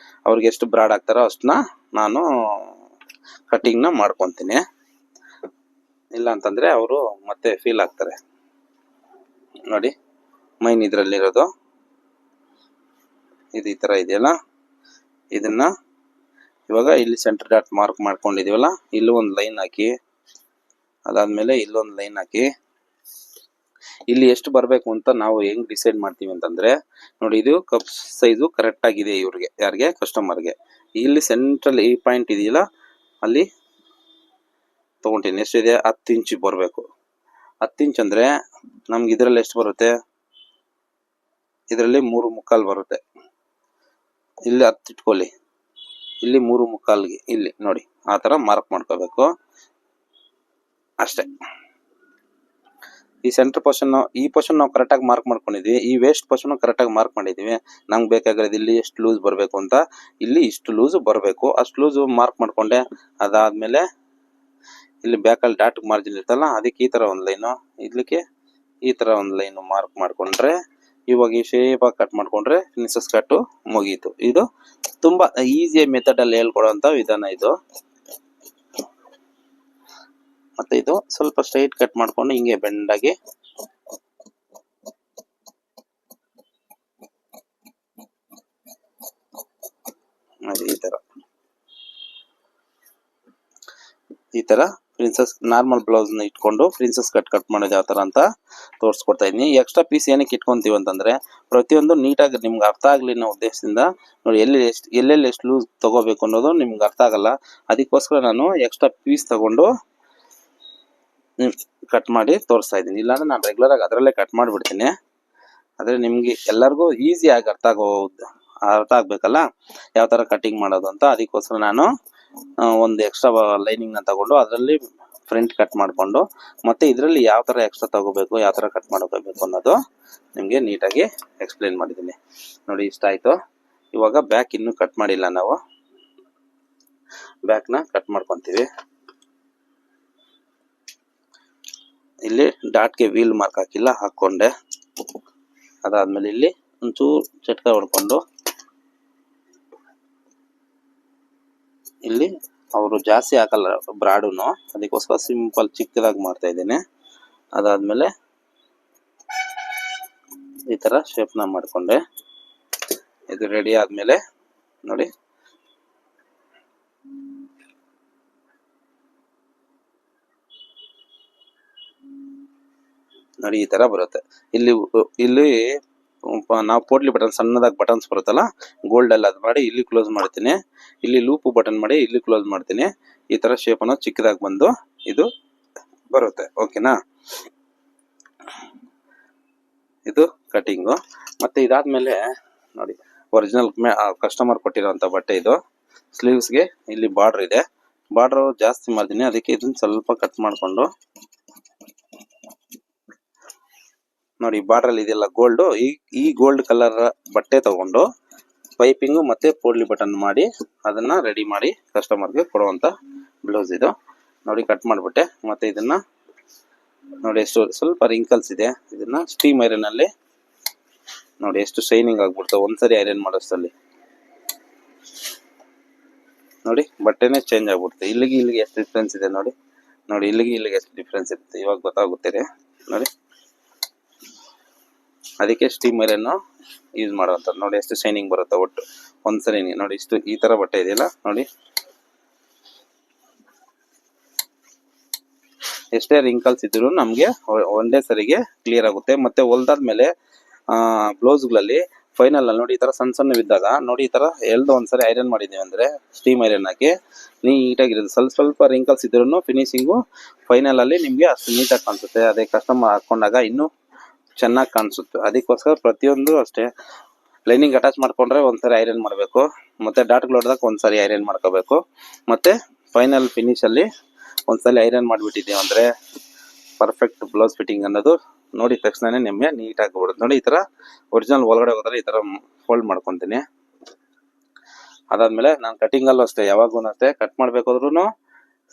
ಅವ್ರಿಗೆ ಎಷ್ಟು ಬ್ರಾಡ್ ಹಾಕ್ತಾರೋ ಅಷ್ಟನ್ನ ನಾನು ಕಟ್ಟಿಂಗ್ನ ಮಾಡ್ಕೊತೀನಿ. ಇಲ್ಲ ಅಂತಂದ್ರೆ ಅವರು ಮತ್ತೆ ಫೀಲ್ ಆಗ್ತಾರೆ. ನೋಡಿ ಮೈನ್ ಇದರಲ್ಲಿರೋದು ಇದು ಈ ತರ ಇದೆಯಲ್ಲ, ಇದನ್ನ ಇವಾಗ ಇಲ್ಲಿ ಸೆಂಟರ್ ಡಾಟ್ ಮಾರ್ಕ್ ಮಾಡ್ಕೊಂಡಿದೀವಲ್ಲ, ಇಲ್ಲೂ ಒಂದು ಲೈನ್ ಹಾಕಿ, ಅದಾದ್ಮೇಲೆ ಇಲ್ಲೊಂದು ಲೈನ್ ಹಾಕಿ. ಇಲ್ಲಿ ಎಷ್ಟು ಬರಬೇಕು ಅಂತ ನಾವು ಹೆಂಗ್ ಡಿಸೈಡ್ ಮಾಡ್ತೀವಿ ಅಂತಂದ್ರೆ, ನೋಡಿ ಇದು ಕಪ್ ಸೈಜು ಕರೆಕ್ಟ್ ಆಗಿದೆ ಇವ್ರಿಗೆ, ಯಾರಿಗೆ, ಕಸ್ಟಮರ್ಗೆ. ಇಲ್ಲಿ ಸೆಂಟ್ರಲ್ ಈ ಪಾಯಿಂಟ್ ಇದೆಯಲ್ಲ, ಅಲ್ಲಿ ತಗೊಂತೀನಿ. ಎಷ್ಟಿದೆ, 10 ಇಂಚ್ ಬರಬೇಕು. 10 ಇಂಚ್ ಅಂದ್ರೆ ನಮ್ಗೆ ಇದರಲ್ಲಿ ಎಷ್ಟು ಬರುತ್ತೆ, ಇದರಲ್ಲಿ 3/4 ಬರುತ್ತೆ. ಇಲ್ಲಿ 10 ಇಟ್ಕೊಳ್ಳಿ, ಇಲ್ಲಿ 3/4ಗೆ ಇಲ್ಲಿ ನೋಡಿ ಆ ತರ ಮಾರ್ಕ್ ಮಾಡ್ಕೋಬೇಕು ಅಷ್ಟೇ. ಈ ಸೆಂಟರ್ ಪೋರ್ಷನ್, ಈ ಪೋರ್ಷನ್ ನಾವು ಕರೆಕ್ಟಾಗಿ ಮಾರ್ಕ್ ಮಾಡ್ಕೊಂಡಿದ್ವಿ, ಈ ವೇಸ್ಟ್ ಪೋರ್ಷನ್ ಕರೆಕ್ಟಾಗಿ ಮಾರ್ಕ್ ಮಾಡಿದ್ವಿ. ನಮ್ಗೆ ಬೇಕಾಗಿರೋದು ಇಲ್ಲಿ ಎಷ್ಟು ಲೂಸ್ ಬರಬೇಕು ಅಂತ, ಇಲ್ಲಿ ಇಷ್ಟು ಲೂಸ್ ಬರಬೇಕು, ಅಷ್ಟು ಲೂಸ್ ಮಾರ್ಕ್ ಮಾಡ್ಕೊಂಡೆ. ಅದಾದ್ಮೇಲೆ ಇಲ್ಲಿ ಬ್ಯಾಕಲ್ಲಿ ಡಾಟ್ ಮಾರ್ಜಿನ್ ಇರ್ತಲ್ಲ, ಅದಕ್ಕೆ ಈ ತರ ಒಂದು ಲೈನು, ಇದಕ್ಕೆ ಈ ತರ ಒಂದು ಲೈನು ಮಾರ್ಕ್ ಮಾಡ್ಕೊಂಡ್ರೆ, ಇವಾಗ ಈ ಶೇಪ್ ಆಗಿ ಕಟ್ ಮಾಡ್ಕೊಂಡ್ರೆ ಪ್ರಿನ್ಸಸ್ ಕಟ್ ಮುಗೀತು. ಇದು ತುಂಬಾ ಈಸಿ ಮೆಥಡ್ ಅಲ್ಲಿ ಹೇಳ್ಕೊಡುವಂತ ವಿಧಾನ ಇದು. ಮತ್ತೆ ಇದು ಸ್ವಲ್ಪ ಸ್ಟ್ರೈಟ್ ಕಟ್ ಮಾಡ್ಕೊಂಡು ಹಿಂಗೆ ಬೆಂಡಾಗಿ ಈ ತರ ಪ್ರಿನ್ಸಸ್ ನಾರ್ಮಲ್ ಬ್ಲೌಸ್ ನ ಇಟ್ಕೊಂಡು ಪ್ರಿನ್ಸಸ್ ಕಟ್ ಮಾಡೋದು ಯಾವ ತರ ಅಂತ ತೋರಿಸ್ಕೊಡ್ತಾ ಇದೀನಿ. ಎಕ್ಸ್ಟ್ರಾ ಪೀಸ್ ಏನಕ್ಕೆ ಇಟ್ಕೊಂತೀವಿ ಅಂತಂದ್ರೆ ಪ್ರತಿಯೊಂದು ನೀಟಾಗಿ ನಿಮ್ಗೆ ಅರ್ಥ ಆಗ್ಲಿ ಅನ್ನೋ ಉದ್ದೇಶದಿಂದ. ನೋಡಿ ಎಲ್ಲೆಲ್ಲಿ ಎಷ್ಟು ಲೂಸ್ ತಗೋಬೇಕು ಅನ್ನೋದು ನಿಮ್ಗೆ ಅರ್ಥ ಆಗಲ್ಲ, ಅದಕ್ಕೋಸ್ಕರ ನಾನು ಎಕ್ಸ್ಟ್ರಾ ಪೀಸ್ ತಗೊಂಡು ಕಟ್ ಮಾಡಿ ತೋರಿಸ್ತಾ ಇದ್ದೀನಿ. ಇಲ್ಲಾಂದ್ರೆ ನಾನು ರೆಗ್ಯುಲರ್ ಆಗಿ ಅದರಲ್ಲೇ ಕಟ್ ಮಾಡಿಬಿಡ್ತೀನಿ. ಆದ್ರೆ ನಿಮ್ಗೆ ಎಲ್ಲರಿಗೂ ಈಸಿ ಆಗಿ ಅರ್ಥ ಆಗ್ಬೇಕಲ್ಲ ಯಾವ ತರ ಕಟಿಂಗ್ ಮಾಡೋದು ಅಂತ, ಅದಕ್ಕೋಸ್ಕರ ನಾನು ಒಂದು ಎಕ್ಸ್ಟ್ರಾ ಲೈನಿಂಗ್ ನ ತಗೊಂಡು ಅದರಲ್ಲಿ ಫ್ರಂಟ್ ಕಟ್ ಮಾಡಿಕೊಂಡು ಮತ್ತೆ ಇದರಲ್ಲಿ ಯಾವ ಥರ ಎಕ್ಸ್ಟ್ರಾ ತಗೋಬೇಕು, ಯಾವ ಥರ ಕಟ್ ಮಾಡ್ಕೋಬೇಕು ಅನ್ನೋದು ನಿಮಗೆ ನೀಟಾಗಿ ಎಕ್ಸ್ಪ್ಲೇನ್ ಮಾಡಿದ್ದೀನಿ ನೋಡಿ. ಇಷ್ಟ ಆಯಿತು. ಇವಾಗ ಬ್ಯಾಕ್ ಇನ್ನೂ ಕಟ್ ಮಾಡಿಲ್ಲ, ನಾವು ಬ್ಯಾಕ್ನ ಕಟ್ ಮಾಡ್ಕೊತೀವಿ. ಇಲ್ಲಿ ಡಾಟ್ಗೆ ವೀಲ್ ಮಾರ್ಕ್ ಹಾಕಿಲ್ಲ, ಹಾಕ್ಕೊಂಡೆ. ಅದಾದ್ಮೇಲೆ ಇಲ್ಲಿ ಒಂಚೂರು ಚಟ್ಕ ಹೊಡ್ಕೊಂಡು, ಇಲ್ಲಿ ಅವರು ಜಾಸ್ತಿ ಹಾಕಲ್ಲ ಬ್ರಾಡುನು, ಅದಕ್ಕೋಸ್ಕರ ಸಿಂಪಲ್ ಚಿಕ್ಕದಾಗಿ ಮಾಡ್ತಾ ಇದ್ದೇನೆ. ಅದಾದ್ಮೇಲೆ ಈ ತರ ಶೇಪ್ನ ಮಾಡ್ಕೊಂಡೆ. ಇದು ರೆಡಿ ಆದ್ಮೇಲೆ ನೋಡಿ ನೋಡಿ ಈ ತರ ಬರುತ್ತೆ. ಇಲ್ಲಿ ಇಲ್ಲಿ ನಾವು ಪೋಟ್ಲಿ ಬಟನ್ ಸಣ್ಣದಾಗಿ ಬಟನ್ಸ್ ಬರುತ್ತಲ್ಲ, ಗೋಲ್ಡ್ ಅಲ್ಲಿ ಅದು ಮಾಡಿ ಇಲ್ಲಿ ಕ್ಲೋಸ್ ಮಾಡ್ತೀನಿ. ಇಲ್ಲಿ ಲೂಪ್ ಬಟನ್ ಮಾಡಿ ಇಲ್ಲಿ ಕ್ಲೋಸ್ ಮಾಡ್ತೀನಿ. ಈ ತರ ಶೇಪ್ ಅನ್ನು ಚಿಕ್ಕದಾಗಿ ಬಂದು ಇದು ಬರುತ್ತೆ. ಓಕೆನಾ, ಇದು ಕಟಿಂಗು. ಮತ್ತೆ ಇದಾದ್ಮೇಲೆ ನೋಡಿ ಒರಿಜಿನಲ್ ಕಸ್ಟಮರ್ ಕೊಟ್ಟಿರೋಂಥ ಬಟ್ಟೆ ಇದು. ಸ್ಲೀವ್ಸ್ಗೆ ಇಲ್ಲಿ ಬಾರ್ಡರ್ ಇದೆ, ಬಾರ್ಡರ್ ಜಾಸ್ತಿ ಮಾಡಿದ್ದೀನಿ, ಅದಕ್ಕೆ ಇದನ್ನ ಸ್ವಲ್ಪ ಕಟ್ ಮಾಡಿಕೊಂಡು ನೋಡಿ ಬಾರ್ಡರ್ ಅಲ್ಲಿ ಇದೆಲ್ಲ ಗೋಲ್ಡ್. ಈ ಗೋಲ್ಡ್ ಕಲರ್ ಬಟ್ಟೆ ತಗೊಂಡು ಪೈಪಿಂಗು ಮತ್ತೆ ಪೋಡ್ಲಿ ಬಟನ್ ಮಾಡಿ ಅದನ್ನ ರೆಡಿ ಮಾಡಿ ಕಸ್ಟಮರ್ಗೆ ಕೊಡುವಂತ ಬ್ಲೌಸ್ ಇದು. ನೋಡಿ ಕಟ್ ಮಾಡಿಬಿಟ್ಟೆ. ಮತ್ತೆ ಇದನ್ನ ನೋಡಿ ಎಷ್ಟು ಸ್ವಲ್ಪ ರಿಂಕಲ್ಸ್ ಇದೆ, ಇದನ್ನ ಸ್ಟೀಮ್ ಐರನ್ ಅಲ್ಲಿ ನೋಡಿ ಎಷ್ಟು ಶೈನಿಂಗ್ ಆಗ್ಬಿಡ್ತಾವೆ ಒಂದ್ಸರಿ ಐರನ್ ಮಾಡೋಷ್ಟರಲ್ಲಿ. ನೋಡಿ ಬಟ್ಟೆನೇ ಚೇಂಜ್ ಆಗ್ಬಿಡುತ್ತೆ. ಇಲ್ಲಿಗೆ ಎಷ್ಟು ಡಿಫ್ರೆನ್ಸ್ ಇದೆ ನೋಡಿ. ನೋಡಿ ಇಲ್ಲಿಗೆ ಎಷ್ಟು ಡಿಫ್ರೆನ್ಸ್ ಇರುತ್ತೆ ಇವಾಗ ಗೊತ್ತಾಗುತ್ತೆ ನೋಡಿ. ಅದಕ್ಕೆ ಸ್ಟೀಮ್ ಐರನ್ ಯೂಸ್ ಮಾಡುವಂಥದ್ದು. ನೋಡಿ ಎಷ್ಟು ಶೈನಿಂಗ್ ಬರುತ್ತೆ ಒಟ್ಟು ಒಂದ್ಸರಿ ನೋಡಿ. ಇಷ್ಟು ಈ ತರ ಬಟ್ಟೆ ಇದೆಯಲ್ಲ ನೋಡಿ, ಎಷ್ಟೇ ರಿಂಕಲ್ಸ್ ಇದ್ರು ನಮ್ಗೆ ಒಂದೇ ಸರಿಗೆ ಕ್ಲಿಯರ್ ಆಗುತ್ತೆ. ಮತ್ತೆ ಹೊಲ್ದಾದ್ಮೇಲೆ ಬ್ಲೌಸ್ಗಳಲ್ಲಿ ಫೈನಲ್ ಅಲ್ಲಿ ನೋಡಿ ಈ ತರ ಸಣ್ಣ ಸಣ್ಣವಿದ್ದಾಗ ನೋಡಿ ಈ ತರ ಎಲ್ದು ಒಂದ್ಸರಿ ಐರನ್ ಮಾಡಿದೀವಿ ಅಂದ್ರೆ ಸ್ಟೀಮ್ ಐರನ್ ಹಾಕಿ ನೀಟಾಗಿರುತ್ತೆ. ಸ್ವಲ್ಪ ರಿಂಕಲ್ಸ್ ಇದ್ರೂ ಫಿನಿಶಿಂಗು ಫೈನಲ್ ಅಲ್ಲಿ ನಿಮ್ಗೆ ಅಷ್ಟು ನೀಟಾಗಿ ಕಾಣಿಸುತ್ತೆ. ಅದೇ ಕಸ್ಟಮರ್ ಹಾಕೊಂಡಾಗ ಇನ್ನೂ ಚೆನ್ನಾಗಿ ಕಾಣಿಸುತ್ತೆ. ಅದಕ್ಕೋಸ್ಕರ ಪ್ರತಿಯೊಂದು ಅಷ್ಟೇ ಲೈನಿಂಗ್ ಅಟ್ಯಾಚ್ ಮಾಡ್ಕೊಂಡ್ರೆ ಒಂದ್ಸರಿ ಐರನ್ ಮಾಡಬೇಕು, ಮತ್ತೆ ಡಾಟ್ಗಳು ಹೊಡೆದಾಗ ಒಂದ್ಸರಿ ಐರನ್ ಮಾಡ್ಕೋಬೇಕು, ಮತ್ತೆ ಫೈನಲ್ ಫಿನಿಶ್ ಅಲ್ಲಿ ಒಂದ್ಸಲಿ ಐರನ್ ಮಾಡಿಬಿಟ್ಟಿದ್ದೀವಿ ಅಂದ್ರೆ ಪರ್ಫೆಕ್ಟ್ ಬ್ಲೌಸ್ ಫಿಟ್ಟಿಂಗ್ ಅನ್ನೋದು ನೋಡಿದ ತಕ್ಷಣನೇ ನಿಮಗೆ ನೀಟಾಗಿ ಬಿಡುತ್ತೆ. ನೋಡಿ ಈ ತರ ಒರಿಜಿನಲ್ ಒಳಗಡೆ ಹೋದ್ರೆ ಈ ತರ ಫೋಲ್ಡ್ ಮಾಡ್ಕೊತೀನಿ. ಅದಾದ್ಮೇಲೆ ನಾನು ಕಟಿಂಗ್ ಅಲ್ಲೂ ಅಷ್ಟೇ, ಯಾವಾಗೂ ಅಷ್ಟೇ ಕಟ್ ಮಾಡ್ಬೇಕಾದ್ರೂ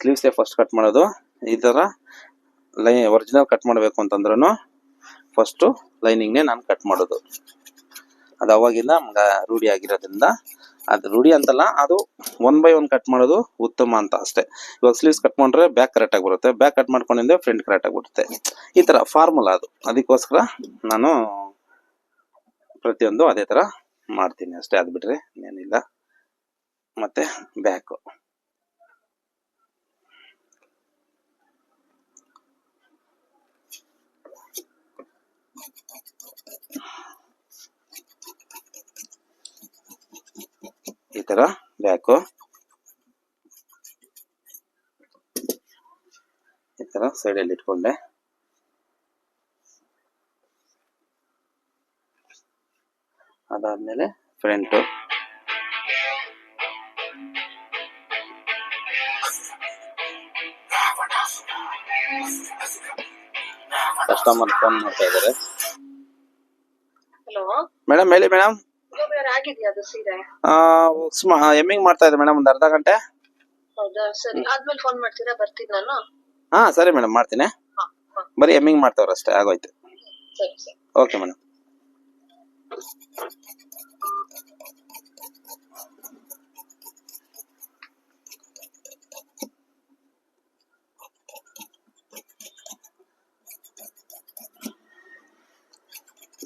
ಸ್ಲೀವ್ಸೇ ಫಸ್ಟ್ ಕಟ್ ಮಾಡೋದು. ಈ ತರ ಒರಿಜಿನಲ್ ಕಟ್ ಮಾಡಬೇಕು ಅಂತಂದ್ರೂ ಫಸ್ಟ್ ಲೈನಿಂಗ್ನೇ ನಾನು ಕಟ್ ಮಾಡೋದು. ಅದು ಅವಾಗಿಂದ ರೂಢಿ ಆಗಿರೋದ್ರಿಂದ, ಅದು ರೂಢಿ ಅಂತಲ್ಲ, ಅದು 1 by 1 ಕಟ್ ಮಾಡೋದು ಉತ್ತಮ ಅಂತ ಅಷ್ಟೇ. ಇವಾಗ ಸ್ಲೀವ್ಸ್ ಕಟ್ ಮಾಡ್ರೆ ಬ್ಯಾಕ್ ಕರೆಕ್ಟ್ ಆಗಿ ಬರುತ್ತೆ, ಬ್ಯಾಕ್ ಕಟ್ ಮಾಡ್ಕೊಂಡಿಂದ ಫ್ರಂಟ್ ಕರೆಕ್ಟ್ ಆಗಿ ಬರುತ್ತೆ. ಈ ತರ ಫಾರ್ಮುಲಾ ಅದು. ಅದಕ್ಕೋಸ್ಕರ ನಾನು ಪ್ರತಿಯೊಂದು ಅದೇ ತರ ಮಾಡ್ತೀನಿ ಅಷ್ಟೇ, ಅದು ಬಿಟ್ರೆ ಏನಿಲ್ಲ. ಮತ್ತೆ ಬ್ಯಾಕ್ ಈ ತರ ಬ್ಯಾಕು ಈ ತರ ಸೈಡಲ್ಲಿ ಇಟ್ಕೊಂಡೆ. ಅದಾದ್ಮೇಲೆ ಫ್ರಂಟ್ ಕಸ್ಟಮರ್ ಫೋನ್ ಮಾಡ್ತಾ ಇದ್ದಾರೆ. ಮೇಡಮ್ ಹೇಳಿ ಮೇಡಮ್. ಎಮ್ಮಿಂಗ್ ಮಾಡ್ತಾ ಇದ್ದೆ ಮೇಡಮ್, ಒಂದು ಅರ್ಧ ಗಂಟೆ. ಹೌದಾ, ಸರಿ. ಆದ್ಮೇಲೆ ಫೋನ್ ಮಾಡ್ತೀರಾ, ಬರ್ತೀನಿ ನಾನು. ಹಾ ಸರಿ ಮೇಡಮ್, ಮಾಡ್ತೀನಿ. ಬರೀ ಎಮ್ಮಿಂಗ್ ಮಾಡ್ತಾವ್ರ ಅಷ್ಟೇ, ಆಗೋಯ್ತು. ಸರಿ ಸರಿ, ಓಕೆ ಮೇಡಮ್.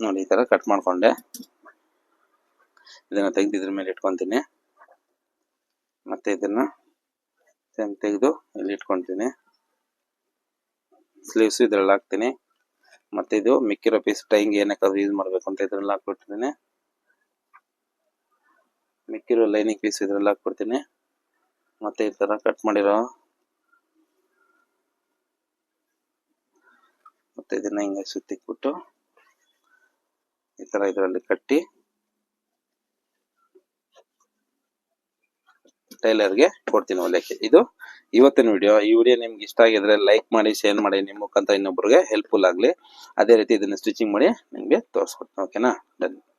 ನೋಡಿ ಈ ತರ ಕಟ್ ಮಾಡ್ಕೊಂಡೆ. ಇದನ್ನ ತೆಗೆದು ಇದ್ರ ಮೇಲೆ ಇಟ್ಕೊಂತೀನಿ. ಮತ್ತೆ ಇದನ್ನ ತೆಗೆದು ಇಲ್ಲಿ ಇಟ್ಕೊಂತೀನಿ. ಸ್ಲೀವ್ಸ್ ಇದ್ರಲ್ಲಿ ಹಾಕ್ತೀನಿ. ಮತ್ತೆ ಇದು ಮಿಕ್ಕಿರೋ ಪೀಸ್ ಟೈಂಗ್ ಏನಕ್ಕಾದ್ರೂ ಯೂಸ್ ಮಾಡ್ಬೇಕು ಅಂತ ಇದ್ರಲ್ಲಿ ಹಾಕ್ಬಿಡ್ತೀನಿ. ಮಿಕ್ಕಿರೋ ಲೈನಿಂಗ್ ಪೀಸ್ ಇದ್ರಲ್ಲಿ ಹಾಕ್ಬಿಡ್ತೀನಿ. ಮತ್ತೆ ಈ ತರ ಕಟ್ ಮಾಡಿರೋ ಮತ್ತೆ ಇದನ್ನ ಹಿಂಗೆ ಸುತ್ತಿಕ್ಬಿಟ್ಟು ಈ ತರ ಇದರಲ್ಲಿ ಕಟ್ಟಿ ಟೈಲರ್ಗೆ ಕೊಡ್ತೀನಿ ಹೊಲಿಯಕ್ಕೆ. ಇದು ಇವತ್ತಿನ ವಿಡಿಯೋ. ಈ ವಿಡಿಯೋ ನಿಮ್ಗೆ ಇಷ್ಟ ಆಗಿದ್ರೆ ಲೈಕ್ ಮಾಡಿ, ಶೇರ್ ಮಾಡಿ, ನಿಮ್ಮ ಮುಖಾಂತರ ಇನ್ನೊಬ್ಬರಿಗೆ ಹೆಲ್ಪ್ಫುಲ್ ಆಗಲಿ. ಅದೇ ರೀತಿ ಇದನ್ನ ಸ್ಟಿಚಿಂಗ್ ಮಾಡಿ ನಿಮಗೆ ತೋರಿಸ್ಕೊಡ್ತೀನಿ. ಓಕೆನಾ? ಡನ್.